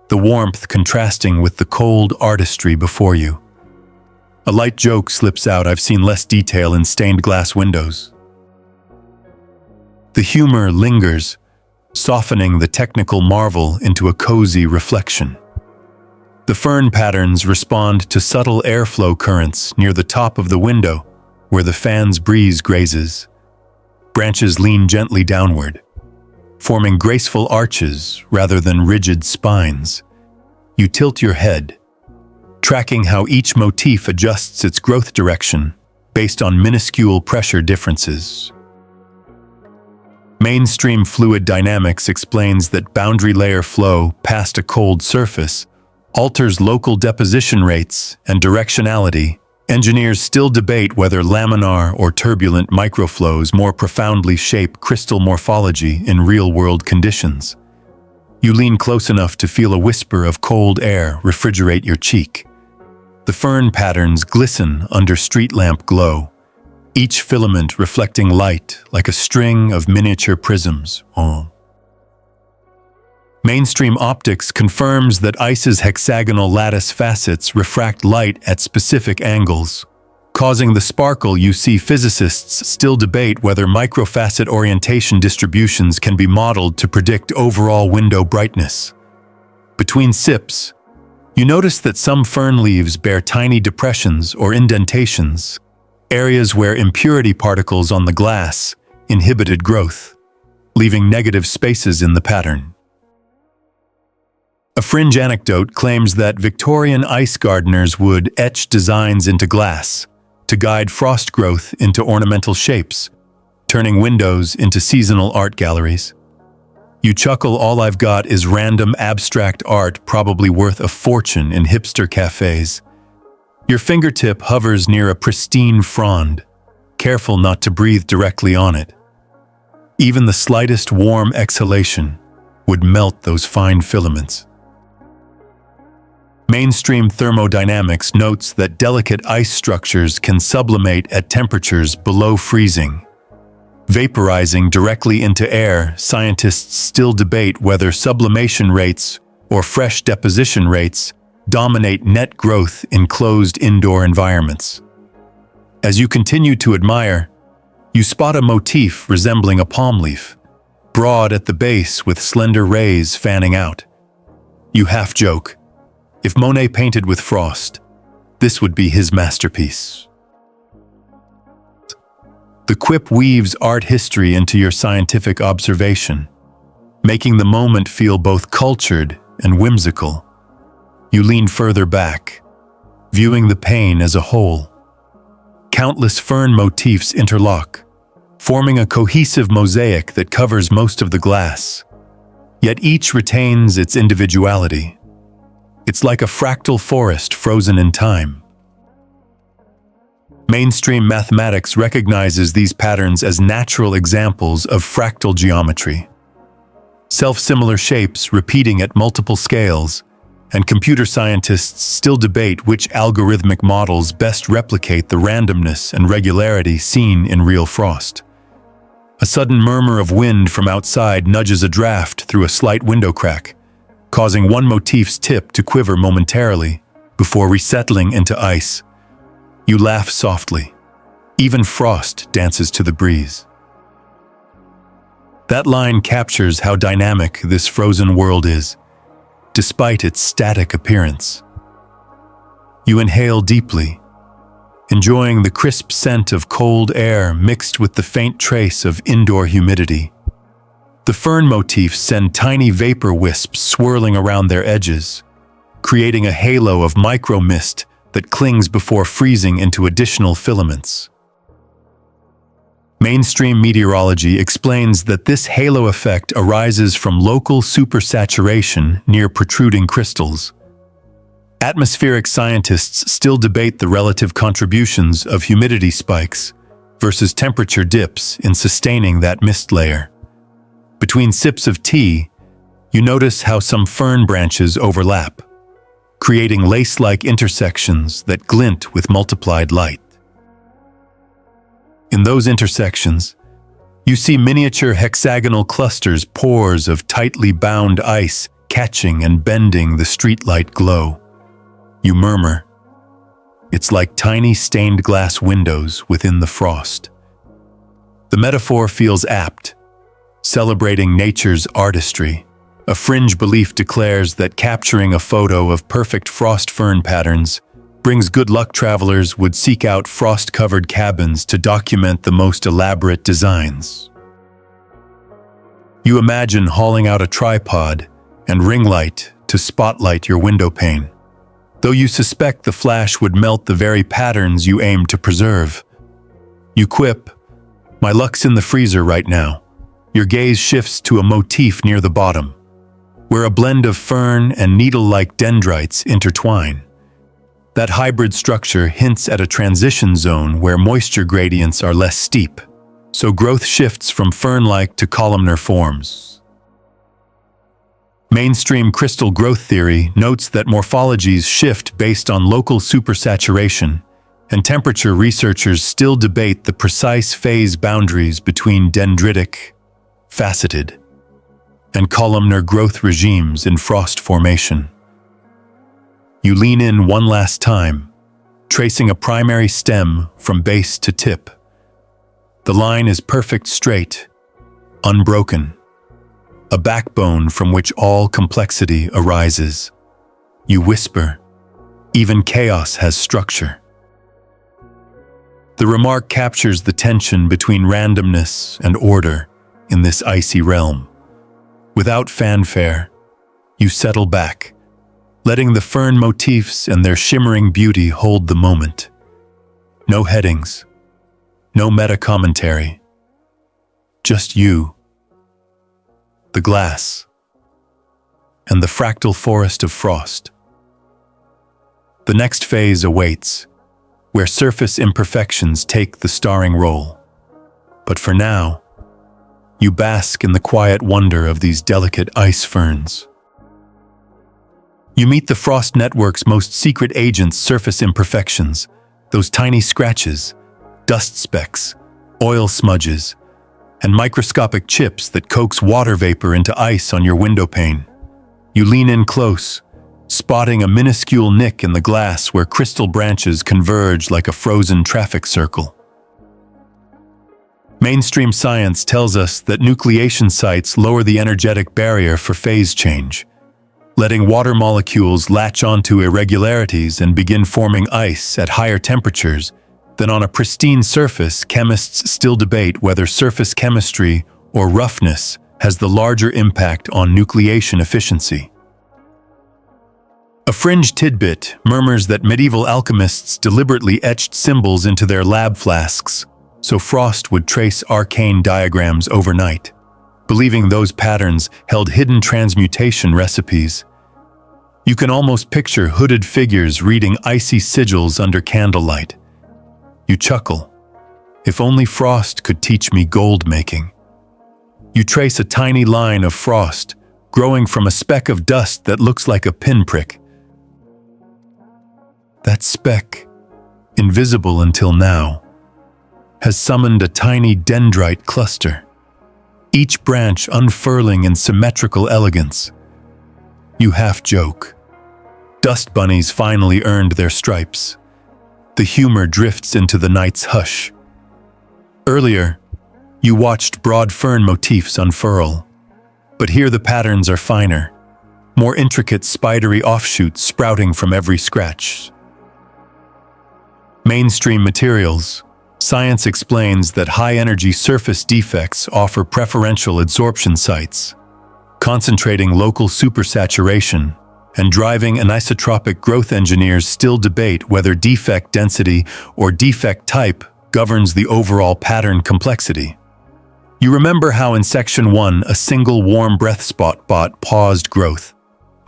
the warmth contrasting with the cold artistry before you. A light joke slips out, I've seen less detail in stained glass windows. The humor lingers, softening the technical marvel into a cozy reflection. The fern patterns respond to subtle airflow currents near the top of the window where the fan's breeze grazes. Branches lean gently downward, forming graceful arches rather than rigid spines. You tilt your head, tracking how each motif adjusts its growth direction based on minuscule pressure differences. Mainstream fluid dynamics explains that boundary layer flow past a cold surface alters local deposition rates and directionality. Engineers still debate whether laminar or turbulent microflows more profoundly shape crystal morphology in real-world conditions. You lean close enough to feel a whisper of cold air refrigerate your cheek. The fern patterns glisten under street lamp glow, each filament reflecting light like a string of miniature prisms. Mainstream optics confirms that ice's hexagonal lattice facets refract light at specific angles, causing the sparkle you see. Physicists still debate whether microfacet orientation distributions can be modeled to predict overall window brightness. Between sips, you notice that some fern leaves bear tiny depressions or indentations, areas where impurity particles on the glass inhibited growth, leaving negative spaces in the pattern. A fringe anecdote claims that Victorian ice gardeners would etch designs into glass to guide frost growth into ornamental shapes, turning windows into seasonal art galleries. You chuckle, all I've got is random abstract art probably worth a fortune in hipster cafes. Your fingertip hovers near a pristine frond, careful not to breathe directly on it. Even the slightest warm exhalation would melt those fine filaments. Mainstream thermodynamics notes that delicate ice structures can sublimate at temperatures below freezing. Vaporizing directly into air, scientists still debate whether sublimation rates or fresh deposition rates dominate net growth in closed indoor environments. As you continue to admire, You spot a motif resembling a palm leaf, broad at the base with slender rays fanning out. You half joke, if Monet painted with frost, this would be his masterpiece. The quip weaves art history into your scientific observation, making the moment feel both cultured and whimsical. You lean further back, viewing the pane as a whole. Countless fern motifs interlock, forming a cohesive mosaic that covers most of the glass. Yet each retains its individuality. It's like a fractal forest frozen in time. Mainstream mathematics recognizes these patterns as natural examples of fractal geometry. Self-similar shapes repeating at multiple scales, and computer scientists still debate which algorithmic models best replicate the randomness and regularity seen in real frost. A sudden murmur of wind from outside nudges a draft through a slight window crack, causing one motif's tip to quiver momentarily before resettling into ice. You laugh softly. Even frost dances to the breeze. That line captures how dynamic this frozen world is, despite its static appearance. You inhale deeply, enjoying the crisp scent of cold air mixed with the faint trace of indoor humidity. The fern motifs send tiny vapor wisps swirling around their edges, creating a halo of micro-mist that clings before freezing into additional filaments. Mainstream meteorology explains that this halo effect arises from local supersaturation near protruding crystals. Atmospheric scientists still debate the relative contributions of humidity spikes versus temperature dips in sustaining that mist layer. Between sips of tea, you notice how some fern branches overlap, creating lace-like intersections that glint with multiplied light. In those intersections, you see miniature hexagonal clusters, pores of tightly bound ice catching and bending the streetlight glow. You murmur, "It's like tiny stained glass windows within the frost." The metaphor feels apt, celebrating nature's artistry. A fringe belief declares that capturing a photo of perfect frost fern patterns brings good luck. Travelers would seek out frost-covered cabins to document the most elaborate designs. You imagine hauling out a tripod and ring light to spotlight your windowpane, though you suspect the flash would melt the very patterns you aim to preserve. You quip, "My luck's in the freezer right now." Your gaze shifts to a motif near the bottom, where a blend of fern and needle-like dendrites intertwine. That hybrid structure hints at a transition zone where moisture gradients are less steep, so growth shifts from fern-like to columnar forms. Mainstream crystal growth theory notes that morphologies shift based on local supersaturation, and temperature researchers still debate the precise phase boundaries between dendritic, faceted, and columnar growth regimes in frost formation. You lean in one last time, tracing a primary stem from base to tip. The line is perfect, straight, unbroken, a backbone from which all complexity arises. You whisper, "Even chaos has structure." The remark captures the tension between randomness and order in this icy realm. Without fanfare, you settle back, letting the fern motifs and their shimmering beauty hold the moment. No headings, no meta-commentary, just you, the glass, and the fractal forest of frost. The next phase awaits, where surface imperfections take the starring role. But for now, you bask in the quiet wonder of these delicate ice ferns. You meet the frost network's most secret agents' surface imperfections, those tiny scratches, dust specks, oil smudges, and microscopic chips that coax water vapor into ice on your windowpane. You lean in close, spotting a minuscule nick in the glass where crystal branches converge like a frozen traffic circle. Mainstream science tells us that nucleation sites lower the energetic barrier for phase change, letting water molecules latch onto irregularities and begin forming ice at higher temperatures than on a pristine surface. Chemists still debate whether surface chemistry or roughness has the larger impact on nucleation efficiency. A fringe tidbit murmurs that medieval alchemists deliberately etched symbols into their lab flasks so frost would trace arcane diagrams overnight, believing those patterns held hidden transmutation recipes. You can almost picture hooded figures reading icy sigils under candlelight. You chuckle. If only frost could teach me gold making. You trace a tiny line of frost growing from a speck of dust that looks like a pinprick. That speck, invisible until now, has summoned a tiny dendrite cluster, each branch unfurling in symmetrical elegance. You half joke. Dust bunnies finally earned their stripes. The humor drifts into the night's hush. Earlier, you watched broad fern motifs unfurl, but here the patterns are finer, more intricate spidery offshoots sprouting from every scratch. Mainstream materials. Science explains that high-energy surface defects offer preferential adsorption sites, concentrating local supersaturation and driving anisotropic growth. Engineers still debate whether defect density or defect type governs the overall pattern complexity. You remember how in Section 1 a single warm breath spot paused growth.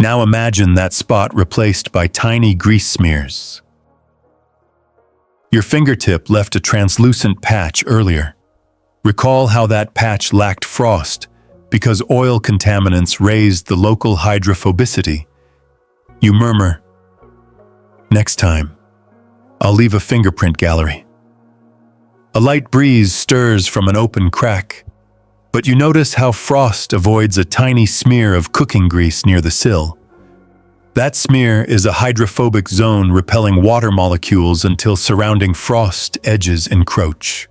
Now imagine that spot replaced by tiny grease smears. Your fingertip left a translucent patch earlier. Recall how that patch lacked frost because oil contaminants raised the local hydrophobicity. You murmur, "Next time, I'll leave a fingerprint gallery." A light breeze stirs from an open crack, but you notice how frost avoids a tiny smear of cooking grease near the sill. That smear is a hydrophobic zone repelling water molecules until surrounding frost edges encroach.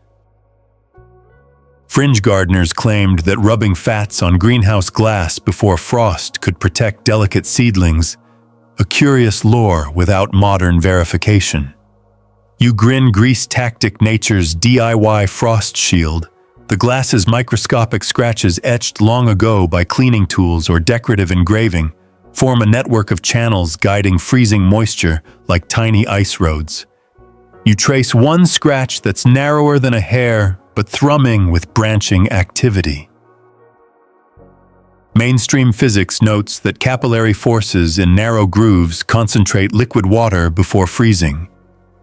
Fringe gardeners claimed that rubbing fats on greenhouse glass before frost could protect delicate seedlings, a curious lore without modern verification. You grin grease-tactic nature's DIY frost shield, the glass's microscopic scratches etched long ago by cleaning tools or decorative engraving form a network of channels guiding freezing moisture like tiny ice roads. You trace one scratch that's narrower than a hair but thrumming with branching activity. Mainstream physics notes that capillary forces in narrow grooves concentrate liquid water before freezing.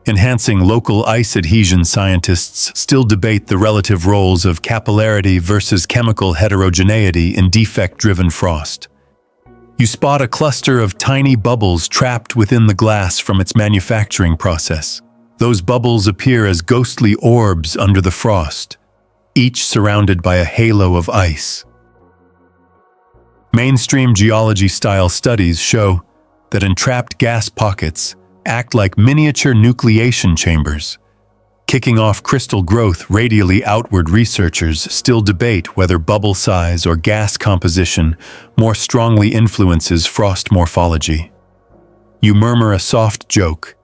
Enhancing local ice adhesion. Scientists still debate the relative roles of capillarity versus chemical heterogeneity in defect-driven frost. You spot a cluster of tiny bubbles trapped within the glass from its manufacturing process. Those bubbles appear as ghostly orbs under the frost, each surrounded by a halo of ice. Mainstream geology-style studies show that entrapped gas pockets act like miniature nucleation chambers, kicking off crystal growth radially outward. Researchers still debate whether bubble size or gas composition more strongly influences frost morphology. You murmur a soft joke.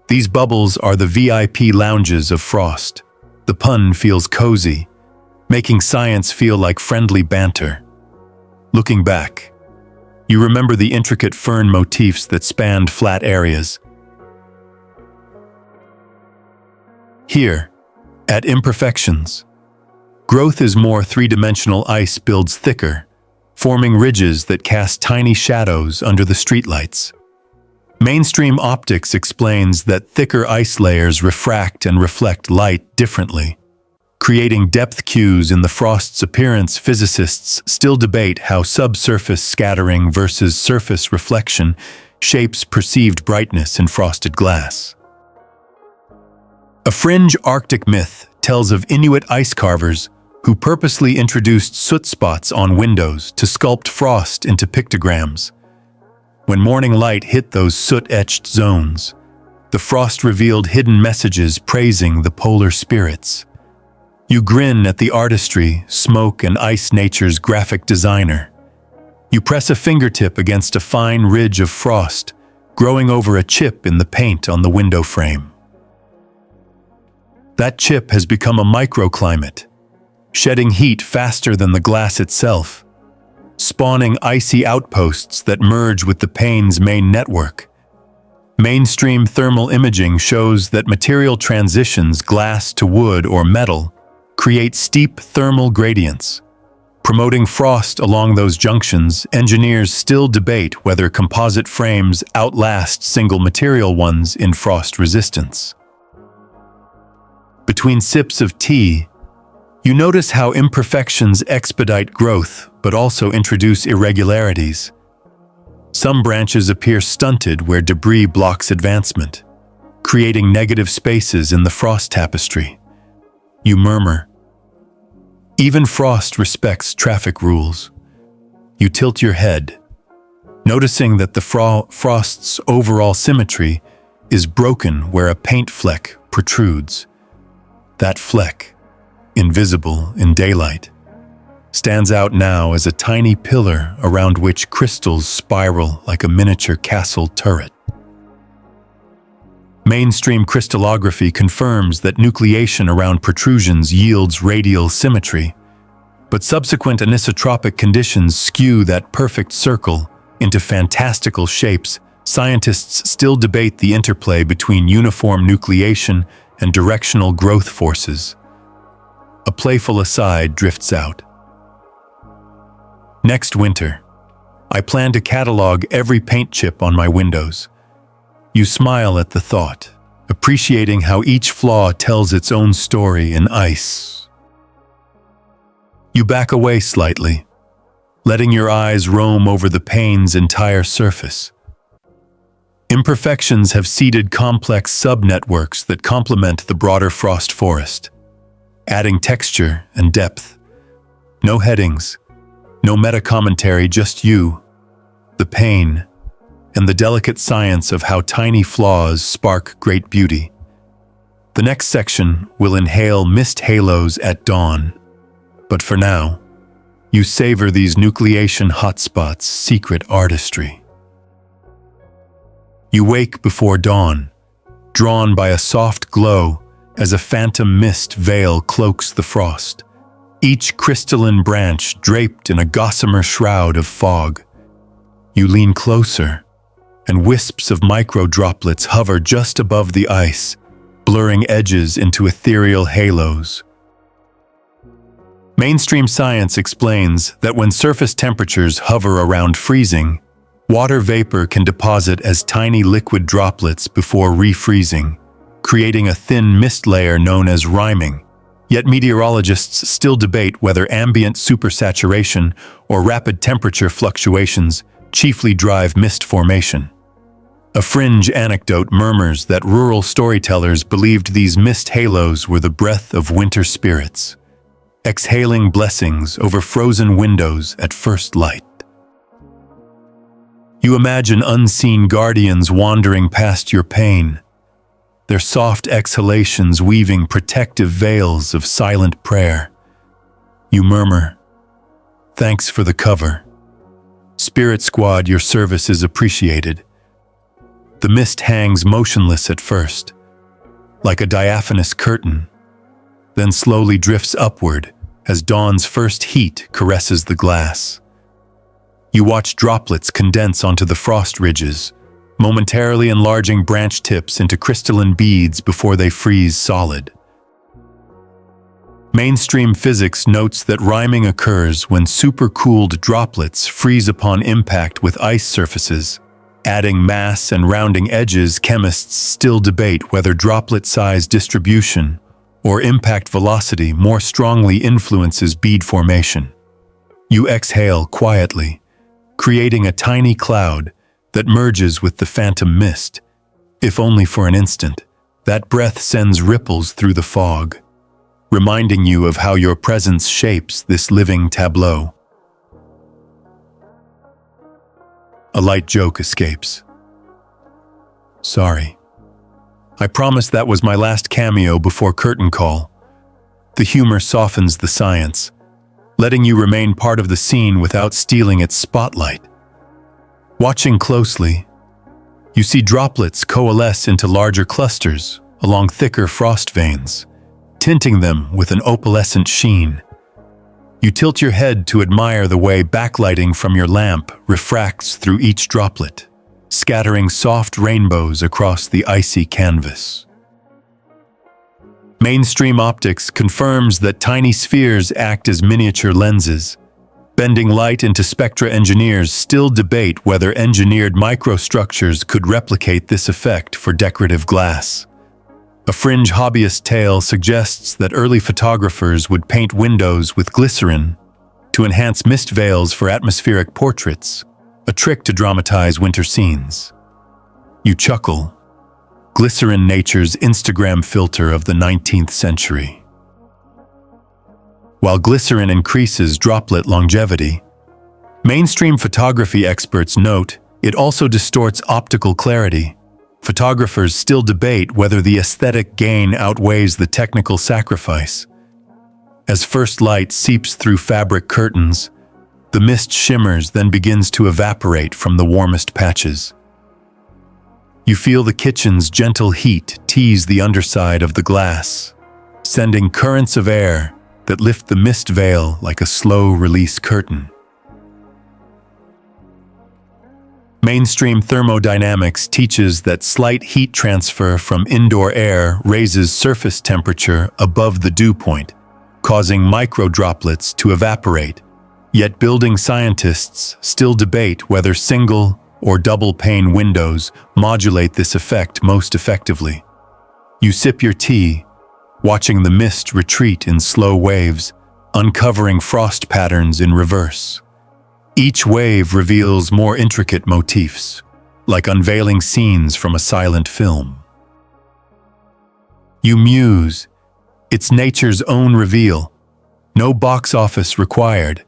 These bubbles are the VIP lounges of frost. The pun feels cozy, making science feel like friendly banter. Looking back, you remember the intricate fern motifs that spanned flat areas. Here, at imperfections, growth is more three-dimensional. Ice builds thicker, forming ridges that cast tiny shadows under the streetlights. Mainstream optics explains that thicker ice layers refract and reflect light differently, creating depth cues in the frost's appearance. Physicists still debate how subsurface scattering versus surface reflection shapes perceived brightness in frosted glass. A fringe Arctic myth tells of Inuit ice carvers who purposely introduced soot spots on windows to sculpt frost into pictograms. When morning light hit those soot-etched zones, the frost revealed hidden messages praising the polar spirits. You grin at the artistry, smoke, and ice nature's graphic designer. You press a fingertip against a fine ridge of frost, growing over a chip in the paint on the window frame. That chip has become a microclimate, shedding heat faster than the glass itself, spawning icy outposts that merge with the pane's main network. Mainstream thermal imaging shows that material transitions, glass to wood or metal, create steep thermal gradients. Promoting frost along those junctions, engineers still debate whether composite frames outlast single material ones in frost resistance. Between sips of tea, you notice how imperfections expedite growth but also introduce irregularities. Some branches appear stunted where debris blocks advancement, creating negative spaces in the frost tapestry. You murmur. Even frost respects traffic rules. You tilt your head, noticing that the frost's overall symmetry is broken where a paint fleck protrudes. That fleck, invisible in daylight, stands out now as a tiny pillar around which crystals spiral like a miniature castle turret. Mainstream crystallography confirms that nucleation around protrusions yields radial symmetry, but subsequent anisotropic conditions skew that perfect circle into fantastical shapes. Scientists still debate the interplay between uniform nucleation and directional growth forces. A playful aside drifts out. Next winter, I plan to catalog every paint chip on my windows. You smile at the thought, appreciating how each flaw tells its own story in ice. You back away slightly, letting your eyes roam over the pane's entire surface. Imperfections have seeded complex subnetworks that complement the broader frost forest, adding texture and depth. No headings, no meta-commentary, just you, the pane, and the delicate science of how tiny flaws spark great beauty. The next section will inhale mist halos at dawn, but for now, you savor these nucleation hotspots' secret artistry. You wake before dawn, drawn by a soft glow as a phantom mist veil cloaks the frost, each crystalline branch draped in a gossamer shroud of fog. You lean closer, and wisps of micro-droplets hover just above the ice, blurring edges into ethereal halos. Mainstream science explains that when surface temperatures hover around freezing, water vapor can deposit as tiny liquid droplets before refreezing, creating a thin mist layer known as riming. Yet meteorologists still debate whether ambient supersaturation or rapid temperature fluctuations chiefly drive mist formation. A fringe anecdote murmurs that rural storytellers believed these mist halos were the breath of winter spirits, exhaling blessings over frozen windows at first light. You imagine unseen guardians wandering past your pane, their soft exhalations weaving protective veils of silent prayer. You murmur, "Thanks for the cover. Spirit Squad, your service is appreciated." The mist hangs motionless at first, like a diaphanous curtain, then slowly drifts upward as dawn's first heat caresses the glass. You watch droplets condense onto the frost ridges, momentarily enlarging branch tips into crystalline beads before they freeze solid. Mainstream physics notes that riming occurs when supercooled droplets freeze upon impact with ice surfaces. Adding mass and rounding edges, chemists still debate whether droplet size distribution or impact velocity more strongly influences bead formation. You exhale quietly, creating a tiny cloud that merges with the phantom mist. If only for an instant, that breath sends ripples through the fog, reminding you of how your presence shapes this living tableau. A light joke escapes. "Sorry. I promised that was my last cameo before curtain call. The humor softens the science, letting you remain part of the scene without stealing its spotlight. Watching closely, you see droplets coalesce into larger clusters along thicker frost veins, tinting them with an opalescent sheen. You tilt your head to admire the way backlighting from your lamp refracts through each droplet, scattering soft rainbows across the icy canvas. Mainstream optics confirms that tiny spheres act as miniature lenses. Bending light into spectra, engineers still debate whether engineered microstructures could replicate this effect for decorative glass. A fringe hobbyist tale suggests that early photographers would paint windows with glycerin to enhance mist veils for atmospheric portraits, a trick to dramatize winter scenes. You chuckle. Glycerin, nature's Instagram filter of the 19th century. While glycerin increases droplet longevity, mainstream photography experts note it also distorts optical clarity. Photographers still debate whether the aesthetic gain outweighs the technical sacrifice. As first light seeps through fabric curtains, the mist shimmers, then begins to evaporate from the warmest patches. You feel the kitchen's gentle heat tease the underside of the glass, sending currents of air that lift the mist veil like a slow-release curtain. Mainstream thermodynamics teaches that slight heat transfer from indoor air raises surface temperature above the dew point, causing microdroplets to evaporate. Yet building scientists still debate whether single or double-pane windows modulate this effect most effectively. You sip your tea, watching the mist retreat in slow waves, uncovering frost patterns in reverse. Each wave reveals more intricate motifs, like unveiling scenes from a silent film. You muse, it's nature's own reveal, no box office required.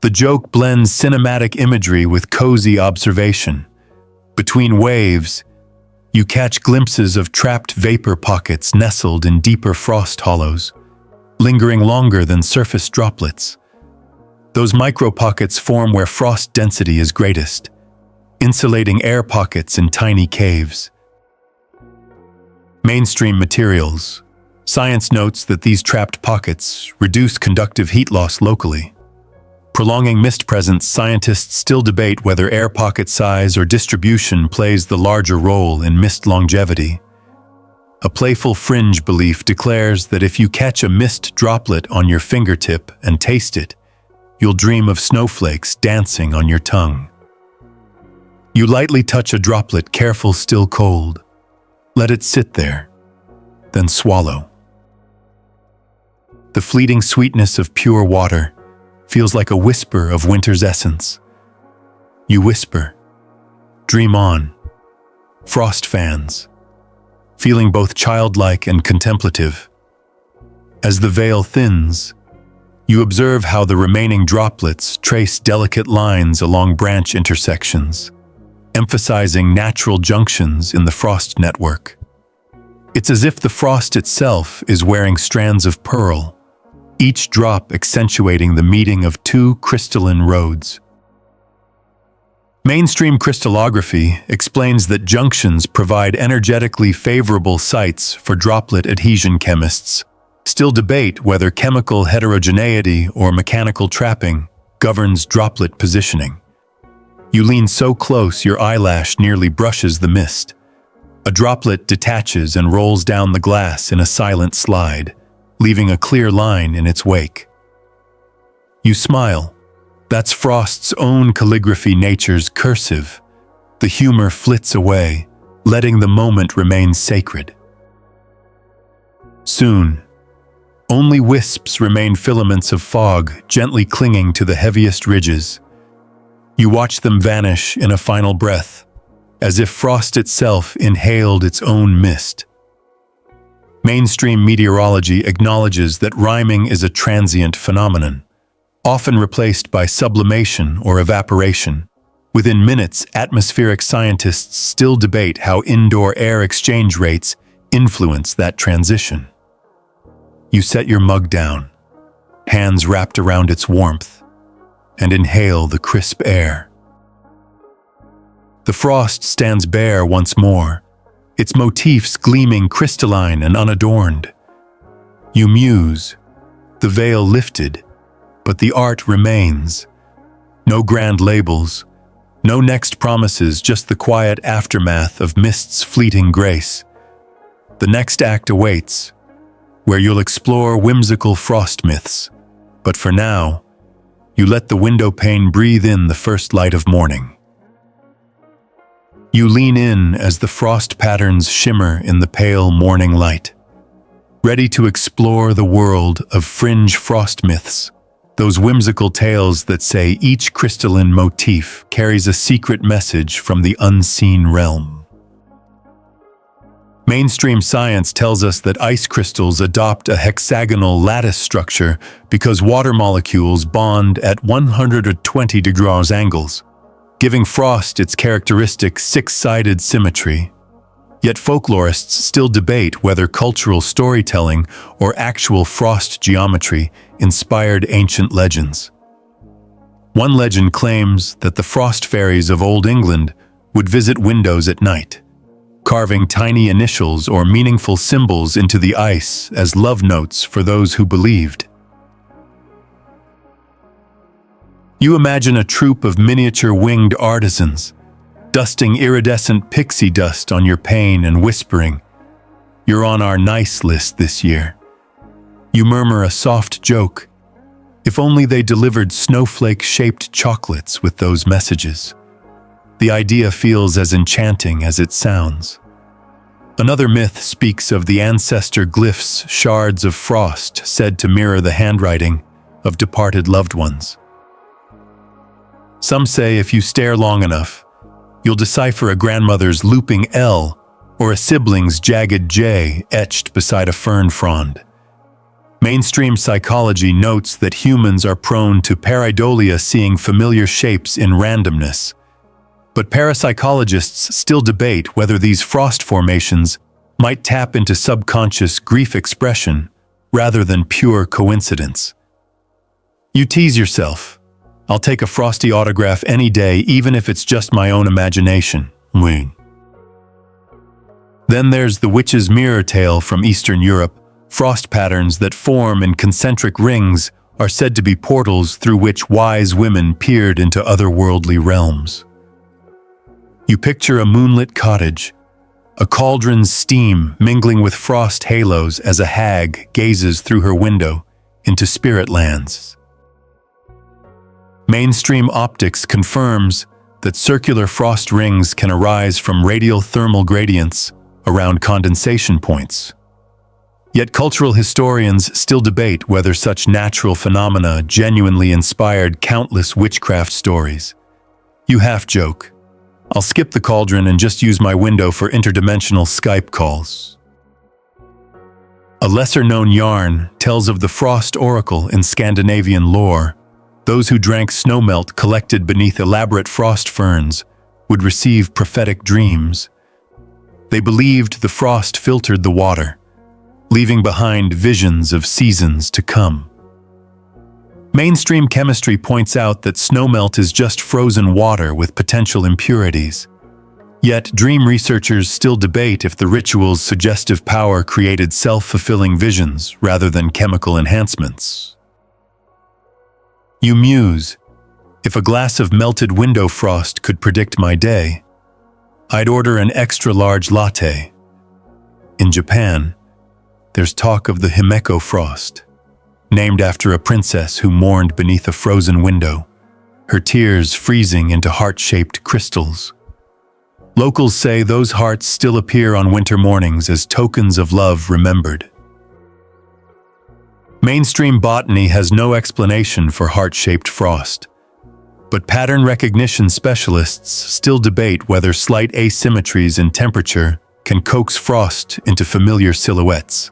The joke blends cinematic imagery with cozy observation. Between waves, you catch glimpses of trapped vapor pockets nestled in deeper frost hollows, lingering longer than surface droplets. Those micropockets form where frost density is greatest, insulating air pockets in tiny caves. Mainstream materials. Science notes that these trapped pockets reduce conductive heat loss locally. Prolonging mist presence, scientists still debate whether air pocket size or distribution plays the larger role in mist longevity. A playful fringe belief declares that if you catch a mist droplet on your fingertip and taste it, you'll dream of snowflakes dancing on your tongue. You lightly touch a droplet, careful, still cold. Let it sit there, then swallow. The fleeting sweetness of pure water feels like a whisper of winter's essence. You whisper, dream on, frost fans, feeling both childlike and contemplative. As the veil thins, you observe how the remaining droplets trace delicate lines along branch intersections, emphasizing natural junctions in the frost network. It's as if the frost itself is wearing strands of pearl, each drop accentuating the meeting of two crystalline roads. Mainstream crystallography explains that junctions provide energetically favorable sites for droplet adhesion. Chemists still debate whether chemical heterogeneity or mechanical trapping governs droplet positioning. You lean so close your eyelash nearly brushes the mist. A droplet detaches and rolls down the glass in a silent slide, leaving a clear line in its wake. You smile. That's frost's own calligraphy, nature's cursive. The humor flits away, letting the moment remain sacred. Soon, only wisps remain, filaments of fog gently clinging to the heaviest ridges. You watch them vanish in a final breath, as if frost itself inhaled its own mist. Mainstream meteorology acknowledges that rhyming is a transient phenomenon, often replaced by sublimation or evaporation. Within minutes, atmospheric scientists still debate how indoor air exchange rates influence that transition. You set your mug down, hands wrapped around its warmth, and inhale the crisp air. The frost stands bare once more, its motifs gleaming crystalline and unadorned. You muse, the veil lifted, but the art remains. No grand labels, no next promises, just the quiet aftermath of mist's fleeting grace. The next act awaits, where you'll explore whimsical frost myths. But for now, you let the windowpane breathe in the first light of morning. You lean in as the frost patterns shimmer in the pale morning light, ready to explore the world of fringe frost myths, those whimsical tales that say each crystalline motif carries a secret message from the unseen realm. Mainstream science tells us that ice crystals adopt a hexagonal lattice structure because water molecules bond at 120 degrees angles, giving frost its characteristic six-sided symmetry. Yet folklorists still debate whether cultural storytelling or actual frost geometry inspired ancient legends. One legend claims that the frost fairies of Old England would visit windows at night, carving tiny initials or meaningful symbols into the ice as love notes for those who believed. You imagine a troupe of miniature winged artisans, dusting iridescent pixie dust on your pane and whispering, "You're on our nice list this year." You murmur a soft joke. If only they delivered snowflake-shaped chocolates with those messages. The idea feels as enchanting as it sounds. Another myth speaks of the ancestor glyphs, shards of frost said to mirror the handwriting of departed loved ones. Some say if you stare long enough, you'll decipher a grandmother's looping L or a sibling's jagged J etched beside a fern frond. Mainstream psychology notes that humans are prone to pareidolia, seeing familiar shapes in randomness. But parapsychologists still debate whether these frost formations might tap into subconscious grief expression rather than pure coincidence. You tease yourself, "I'll take a frosty autograph any day, even if it's just my own imagination." Then there's the witch's mirror tale from Eastern Europe. Frost patterns that form in concentric rings are said to be portals through which wise women peered into otherworldly realms. You picture a moonlit cottage, a cauldron's steam mingling with frost halos as a hag gazes through her window into spirit lands. Mainstream optics confirms that circular frost rings can arise from radial thermal gradients around condensation points. Yet cultural historians still debate whether such natural phenomena genuinely inspired countless witchcraft stories. You half joke, "I'll skip the cauldron and just use my window for interdimensional Skype calls." A lesser-known yarn tells of the frost oracle in Scandinavian lore. Those who drank snowmelt collected beneath elaborate frost ferns would receive prophetic dreams. They believed the frost filtered the water, leaving behind visions of seasons to come. Mainstream chemistry points out that snowmelt is just frozen water with potential impurities. Yet, dream researchers still debate if the ritual's suggestive power created self-fulfilling visions rather than chemical enhancements. You muse, "If a glass of melted window frost could predict my day, I'd order an extra-large latte." In Japan, there's talk of the Himeko frost, named after a princess who mourned beneath a frozen window, her tears freezing into heart-shaped crystals. Locals say those hearts still appear on winter mornings as tokens of love remembered. Mainstream botany has no explanation for heart-shaped frost, but pattern recognition specialists still debate whether slight asymmetries in temperature can coax frost into familiar silhouettes.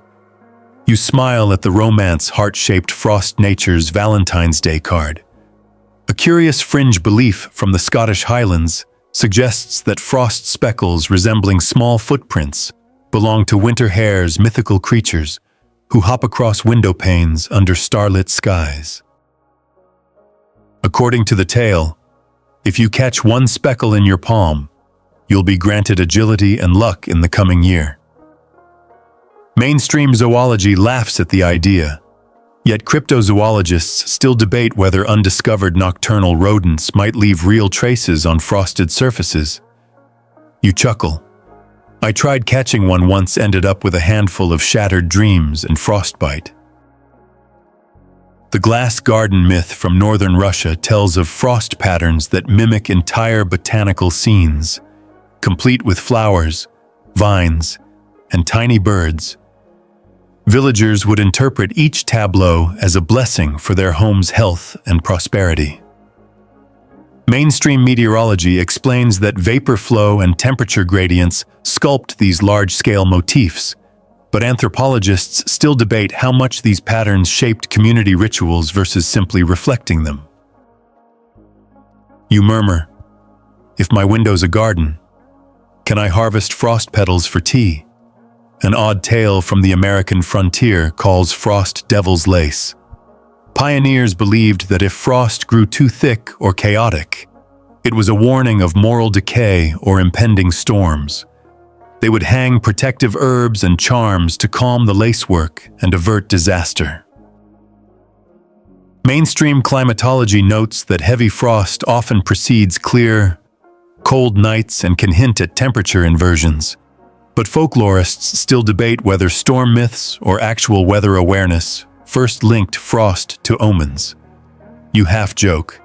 You smile at the romance heart-shaped frost nature's Valentine's Day card. A curious fringe belief from the Scottish Highlands suggests that frost speckles resembling small footprints belong to winter hare's mythical creatures, who hop across window panes under starlit skies. According to the tale, if you catch one speckle in your palm, you'll be granted agility and luck in the coming year. Mainstream zoology laughs at the idea, yet cryptozoologists still debate whether undiscovered nocturnal rodents might leave real traces on frosted surfaces. You chuckle. I tried catching one once, ended up with a handful of shattered dreams and frostbite. The glass garden myth from northern Russia tells of frost patterns that mimic entire botanical scenes, complete with flowers, vines, and tiny birds. Villagers would interpret each tableau as a blessing for their home's health and prosperity. Mainstream meteorology explains that vapor flow and temperature gradients sculpt these large-scale motifs, but anthropologists still debate how much these patterns shaped community rituals versus simply reflecting them. You murmur, "If my window's a garden, can I harvest frost petals for tea?" An odd tale from the American frontier calls frost devil's lace. Pioneers believed that if frost grew too thick or chaotic, it was a warning of moral decay or impending storms. They would hang protective herbs and charms to calm the lacework and avert disaster. Mainstream climatology notes that heavy frost often precedes clear, cold nights and can hint at temperature inversions. But folklorists still debate whether storm myths or actual weather awareness first linked frost to omens. You half joke,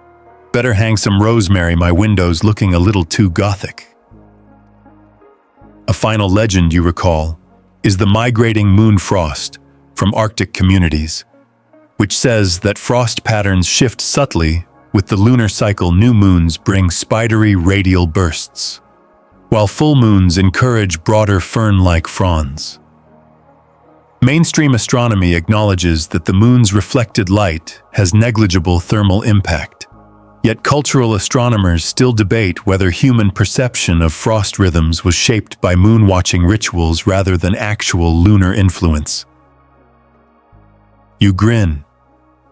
"Better hang some rosemary, my window's looking a little too gothic." A final legend you recall is the migrating moon frost from Arctic communities, which says that frost patterns shift subtly with the lunar cycle. New moons bring spidery radial bursts, while full moons encourage broader fern-like fronds. Mainstream astronomy acknowledges that the moon's reflected light has negligible thermal impact, yet cultural astronomers still debate whether human perception of frost rhythms was shaped by moon-watching rituals rather than actual lunar influence. You grin.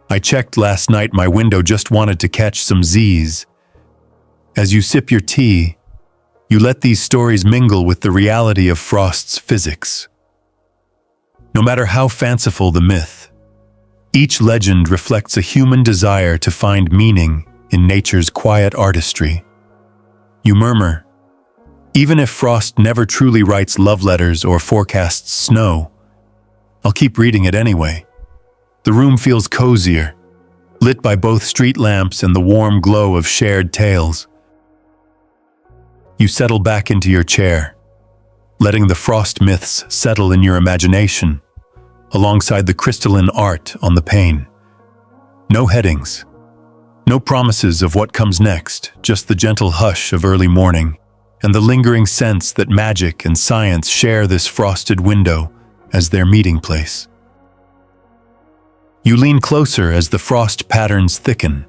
"I checked last night, my window just wanted to catch some Z's." As you sip your tea, you let these stories mingle with the reality of frost's physics. No matter how fanciful the myth, each legend reflects a human desire to find meaning in nature's quiet artistry. You murmur, "Even if frost never truly writes love letters or forecasts snow, I'll keep reading it anyway." The room feels cozier, lit by both street lamps and the warm glow of shared tales. You settle back into your chair, letting the frost myths settle in your imagination, alongside the crystalline art on the pane. No headings, no promises of what comes next, just the gentle hush of early morning and the lingering sense that magic and science share this frosted window as their meeting place. You lean closer as the frost patterns thicken,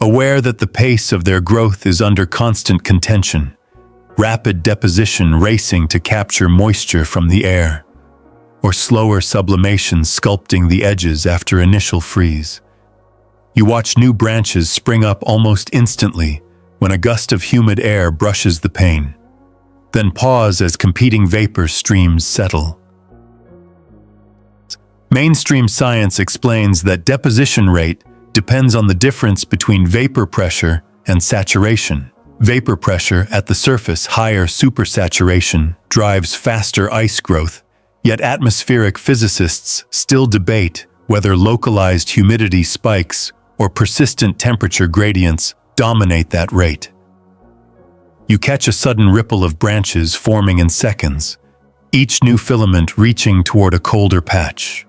aware that the pace of their growth is under constant contention. Rapid deposition racing to capture moisture from the air, or slower sublimation sculpting the edges after initial freeze. You watch new branches spring up almost instantly when a gust of humid air brushes the pane, then pause as competing vapor streams settle. Mainstream science explains that deposition rate depends on the difference between vapor pressure and saturation. Vapor pressure at the surface, higher supersaturation, drives faster ice growth, yet atmospheric physicists still debate whether localized humidity spikes or persistent temperature gradients dominate that rate. You catch a sudden ripple of branches forming in seconds, each new filament reaching toward a colder patch.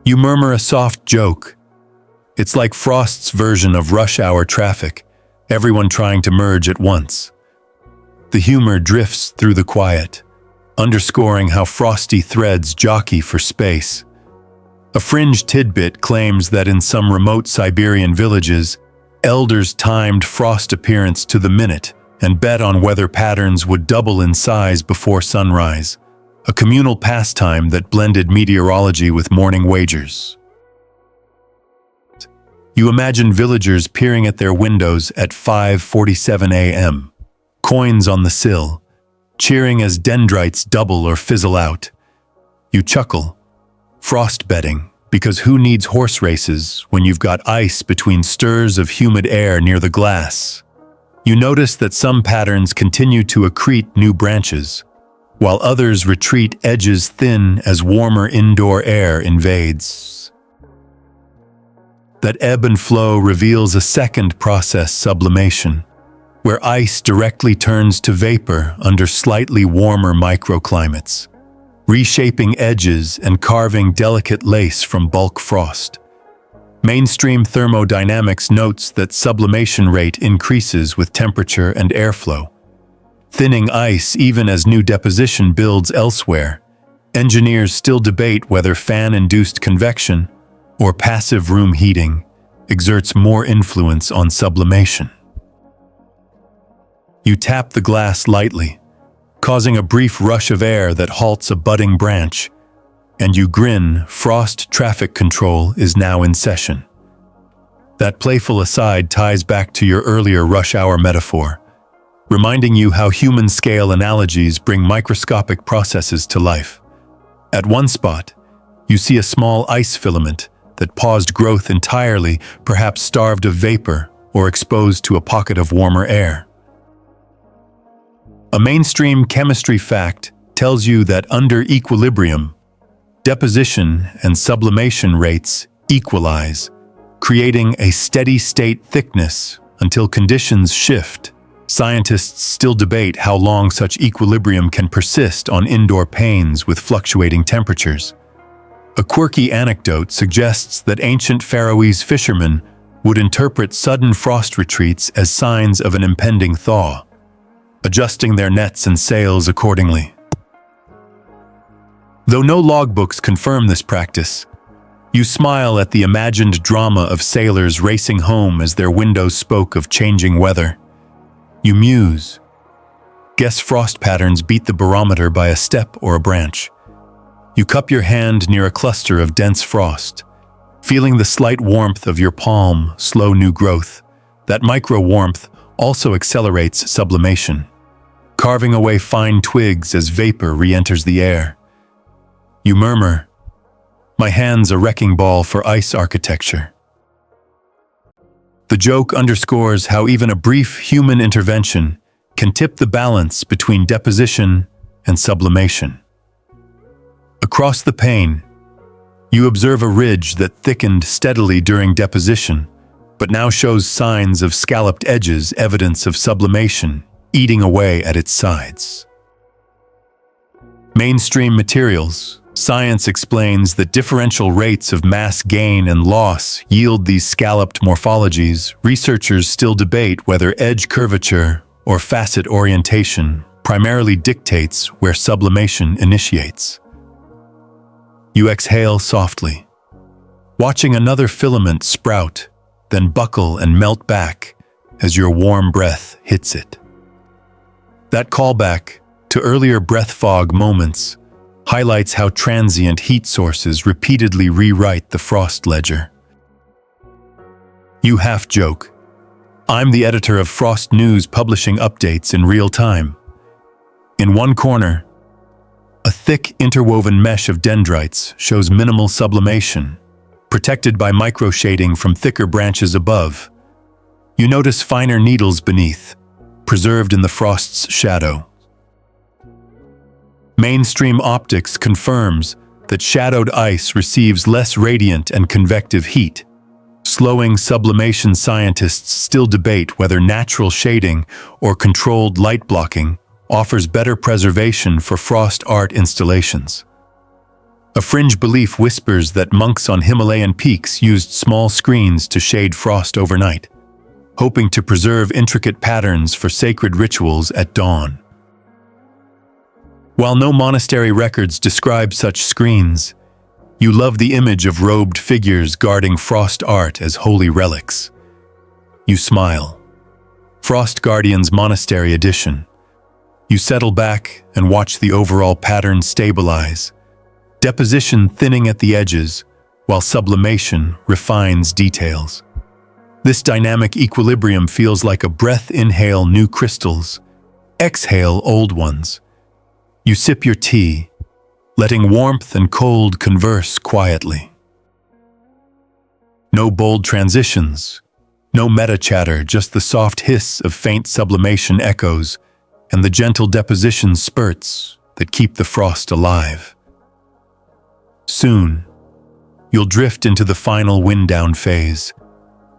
You murmur a soft joke. It's like Frost's version of rush hour traffic, everyone trying to merge at once. The humor drifts through the quiet, underscoring how frosty threads jockey for space. A fringe tidbit claims that in some remote Siberian villages, elders timed frost appearance to the minute and bet on whether patterns would double in size before sunrise, a communal pastime that blended meteorology with morning wagers. You imagine villagers peering at their windows at 5:47 a.m., coins on the sill, cheering as dendrites double or fizzle out. You chuckle, frost betting, because who needs horse races when you've got ice between stirs of humid air near the glass? You notice that some patterns continue to accrete new branches, while others retreat edges thin as warmer indoor air invades. That ebb and flow reveals a second process, sublimation, where ice directly turns to vapor under slightly warmer microclimates, reshaping edges and carving delicate lace from bulk frost. Mainstream thermodynamics notes that sublimation rate increases with temperature and airflow, thinning ice even as new deposition builds elsewhere. Engineers still debate whether fan-induced convection or passive room heating exerts more influence on sublimation. You tap the glass lightly, causing a brief rush of air that halts a budding branch, and you grin. Frost traffic control is now in session. That playful aside ties back to your earlier rush hour metaphor, reminding you how human-scale analogies bring microscopic processes to life. At one spot, you see a small ice filament that paused growth entirely, perhaps starved of vapor or exposed to a pocket of warmer air. A mainstream chemistry fact tells you that under equilibrium, deposition and sublimation rates equalize, creating a steady-state thickness until conditions shift. Scientists still debate how long such equilibrium can persist on indoor panes with fluctuating temperatures. A quirky anecdote suggests that ancient Faroese fishermen would interpret sudden frost retreats as signs of an impending thaw, adjusting their nets and sails accordingly. Though no logbooks confirm this practice, you smile at the imagined drama of sailors racing home as their windows spoke of changing weather. You muse. Guess frost patterns beat the barometer by a step or a branch. You cup your hand near a cluster of dense frost, feeling the slight warmth of your palm slow new growth. That micro-warmth also accelerates sublimation, carving away fine twigs as vapor re-enters the air. You murmur, "My hand's a wrecking ball for ice architecture." The joke underscores how even a brief human intervention can tip the balance between deposition and sublimation. Across the pane, you observe a ridge that thickened steadily during deposition, but now shows signs of scalloped edges, evidence of sublimation eating away at its sides. Mainstream materials. Science explains that differential rates of mass gain and loss yield these scalloped morphologies. Researchers still debate whether edge curvature or facet orientation primarily dictates where sublimation initiates. You exhale softly, watching another filament sprout, then buckle and melt back as your warm breath hits it. That callback to earlier breath fog moments highlights how transient heat sources repeatedly rewrite the frost ledger. You half joke, "I'm the editor of Frost News publishing updates in real time." In one corner, a thick interwoven mesh of dendrites shows minimal sublimation, protected by microshading from thicker branches above. You notice finer needles beneath, preserved in the frost's shadow. Mainstream optics confirms that shadowed ice receives less radiant and convective heat. Slowing sublimation, scientists still debate whether natural shading or controlled light blocking offers better preservation for frost art installations. A fringe belief whispers that monks on Himalayan peaks used small screens to shade frost overnight, hoping to preserve intricate patterns for sacred rituals at dawn. While no monastery records describe such screens, you love the image of robed figures guarding frost art as holy relics. You smile. Frost Guardians Monastery Edition. You settle back and watch the overall pattern stabilize, deposition thinning at the edges, while sublimation refines details. This dynamic equilibrium feels like a breath: inhale new crystals, exhale old ones. You sip your tea, letting warmth and cold converse quietly. No bold transitions, no meta-chatter, just the soft hiss of faint sublimation echoes and the gentle deposition spurts that keep the frost alive. Soon, you'll drift into the final wind-down phase,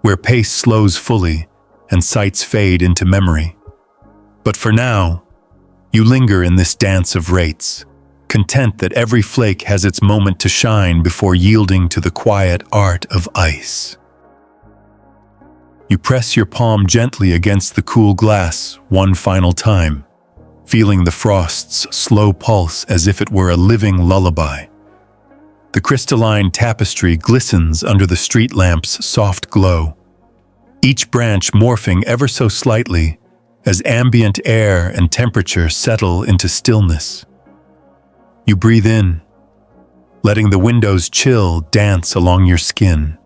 where pace slows fully and sights fade into memory. But for now, you linger in this dance of rates, content that every flake has its moment to shine before yielding to the quiet art of ice. You press your palm gently against the cool glass one final time, feeling the frost's slow pulse as if it were a living lullaby. The crystalline tapestry glistens under the street lamp's soft glow, each branch morphing ever so slightly as ambient air and temperature settle into stillness. You breathe in, letting the window's chill dance along your skin,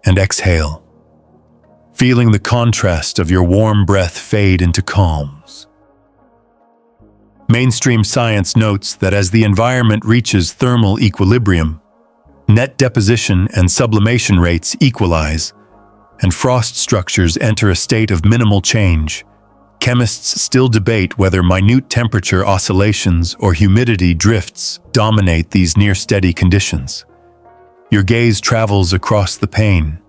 and exhale, feeling the contrast of your warm breath fade into calms. Mainstream science notes that as the environment reaches thermal equilibrium, net deposition and sublimation rates equalize, and frost structures enter a state of minimal change. Chemists still debate whether minute temperature oscillations or humidity drifts dominate these near-steady conditions. Your gaze travels across the pane,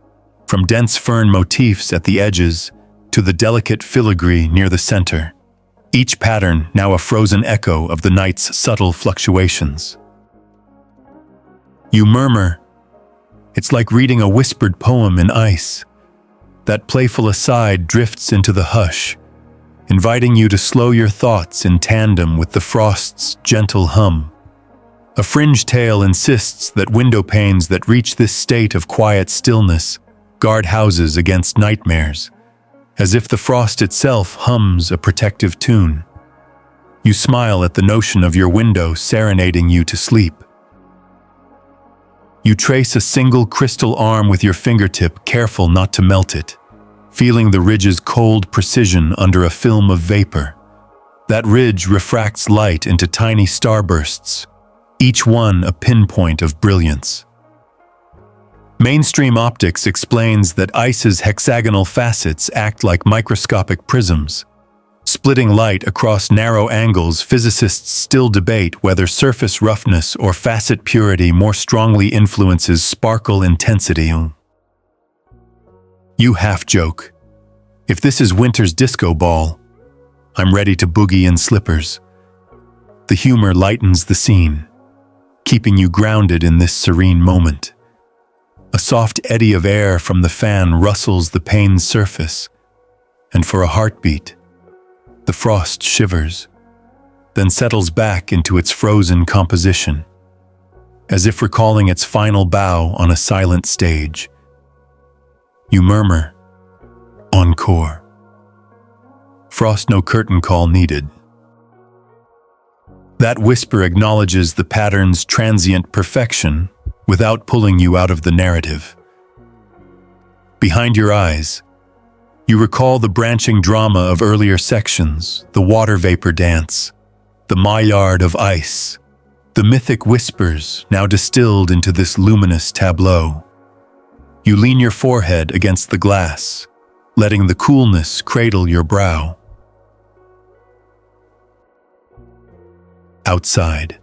from dense fern motifs at the edges to the delicate filigree near the center, each pattern now a frozen echo of the night's subtle fluctuations. You murmur, "It's like reading a whispered poem in ice." That playful aside drifts into the hush, inviting you to slow your thoughts in tandem with the frost's gentle hum. A fringe tale insists that window panes that reach this state of quiet stillness guard houses against nightmares, as if the frost itself hums a protective tune. You smile at the notion of your window serenading you to sleep. You trace a single crystal arm with your fingertip, careful not to melt it, feeling the ridge's cold precision under a film of vapor. That ridge refracts light into tiny starbursts, each one a pinpoint of brilliance. Mainstream optics explains that ice's hexagonal facets act like microscopic prisms, splitting light across narrow angles. Physicists still debate whether surface roughness or facet purity more strongly influences sparkle intensity. You half joke, "If this is winter's disco ball, I'm ready to boogie in slippers." The humor lightens the scene, keeping you grounded in this serene moment. A soft eddy of air from the fan rustles the pane's surface, and for a heartbeat, the frost shivers, then settles back into its frozen composition, as if recalling its final bow on a silent stage. You murmur, "Encore." Frost no curtain call needed. That whisper acknowledges the pattern's transient perfection without pulling you out of the narrative. Behind your eyes, you recall the branching drama of earlier sections, the water vapor dance, the maillard of ice, the mythic whispers now distilled into this luminous tableau. You lean your forehead against the glass, letting the coolness cradle your brow. Outside,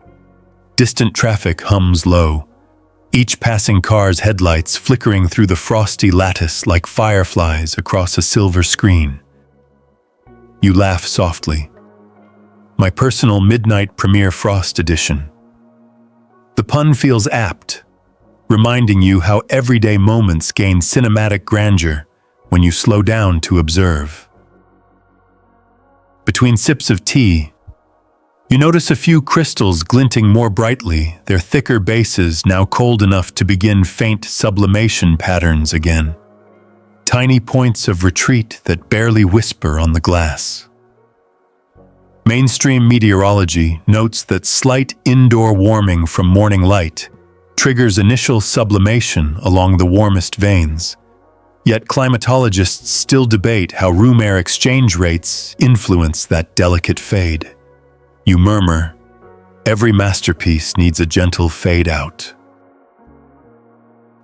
distant traffic hums low, each passing car's headlights flickering through the frosty lattice like fireflies across a silver screen. You laugh softly. My personal midnight premiere frost edition. The pun feels apt, reminding you how everyday moments gain cinematic grandeur when you slow down to observe. Between sips of tea, you notice a few crystals glinting more brightly, their thicker bases now cold enough to begin faint sublimation patterns again. Tiny points of retreat that barely whisper on the glass. Mainstream meteorology notes that slight indoor warming from morning light triggers initial sublimation along the warmest veins. Yet climatologists still debate how room air exchange rates influence that delicate fade. You murmur, every masterpiece needs a gentle fade out.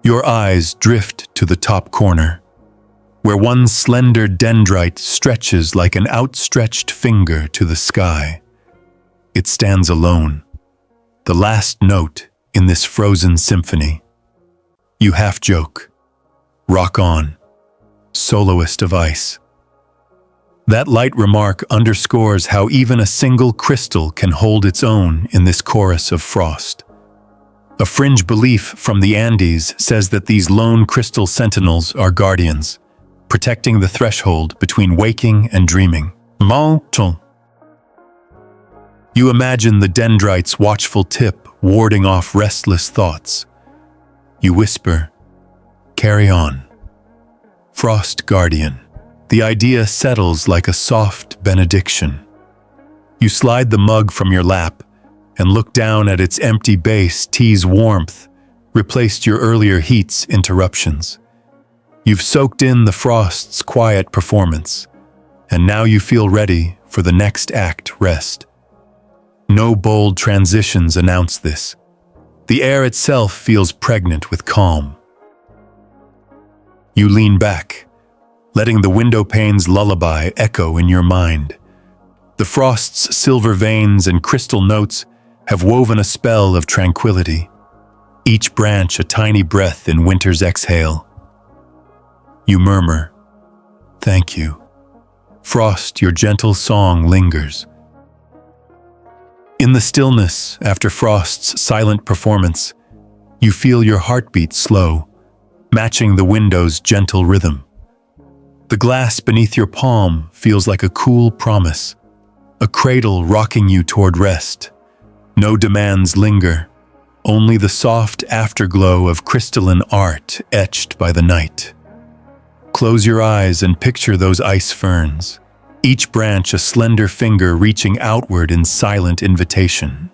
Your eyes drift to the top corner, where one slender dendrite stretches like an outstretched finger to the sky. It stands alone, the last note in this frozen symphony. You half joke, rock on, soloist of ice. That light remark underscores how even a single crystal can hold its own in this chorus of frost. A fringe belief from the Andes says that these lone crystal sentinels are guardians, protecting the threshold between waking and dreaming. Motes. You imagine the dendrite's watchful tip warding off restless thoughts. You whisper, carry on. Frost guardian. The idea settles like a soft benediction. You slide the mug from your lap and look down at its empty base. Tea's warmth replaced your earlier heat's interruptions. You've soaked in the frost's quiet performance, and now you feel ready for the next act, rest. No bold transitions announce this. The air itself feels pregnant with calm. You lean back, letting the windowpane's lullaby echo in your mind. The frost's silver veins and crystal notes have woven a spell of tranquility, each branch a tiny breath in winter's exhale. You murmur, thank you. Frost, your gentle song lingers. In the stillness after Frost's silent performance, you feel your heartbeat slow, matching the window's gentle rhythm. The glass beneath your palm feels like a cool promise, a cradle rocking you toward rest. No demands linger, only the soft afterglow of crystalline art etched by the night. Close your eyes and picture those ice ferns, each branch a slender finger reaching outward in silent invitation.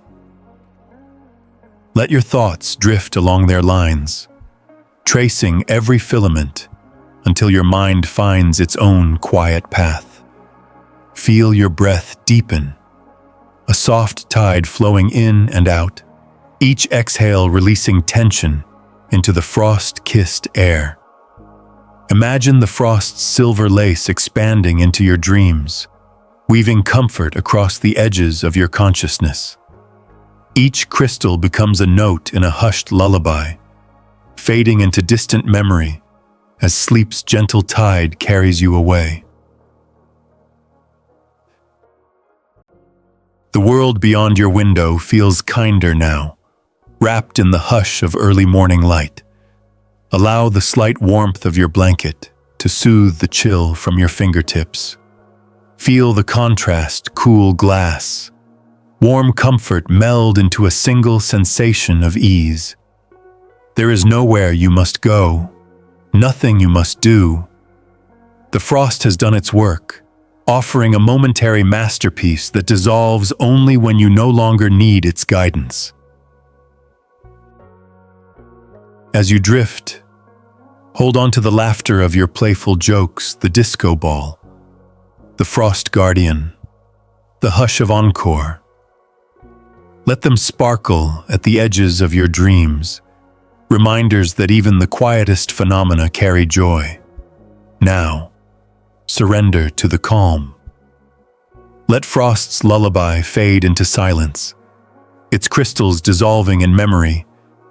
Let your thoughts drift along their lines, tracing every filament until your mind finds its own quiet path. Feel your breath deepen, a soft tide flowing in and out, each exhale releasing tension into the frost-kissed air. Imagine the frost's silver lace expanding into your dreams, weaving comfort across the edges of your consciousness. Each crystal becomes a note in a hushed lullaby, fading into distant memory as sleep's gentle tide carries you away. The world beyond your window feels kinder now, wrapped in the hush of early morning light. Allow the slight warmth of your blanket to soothe the chill from your fingertips. Feel the contrast, cool glass. Warm comfort meld into a single sensation of ease. There is nowhere you must go, nothing you must do. The frost has done its work, offering a momentary masterpiece that dissolves only when you no longer need its guidance. As you drift, hold on to the laughter of your playful jokes, the disco ball, the frost guardian, the hush of encore. Let them sparkle at the edges of your dreams, reminders that even the quietest phenomena carry joy. Now, surrender to the calm. Let Frost's lullaby fade into silence, its crystals dissolving in memory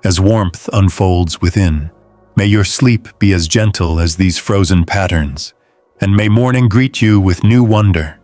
as warmth unfolds within. May your sleep be as gentle as these frozen patterns, and may morning greet you with new wonder.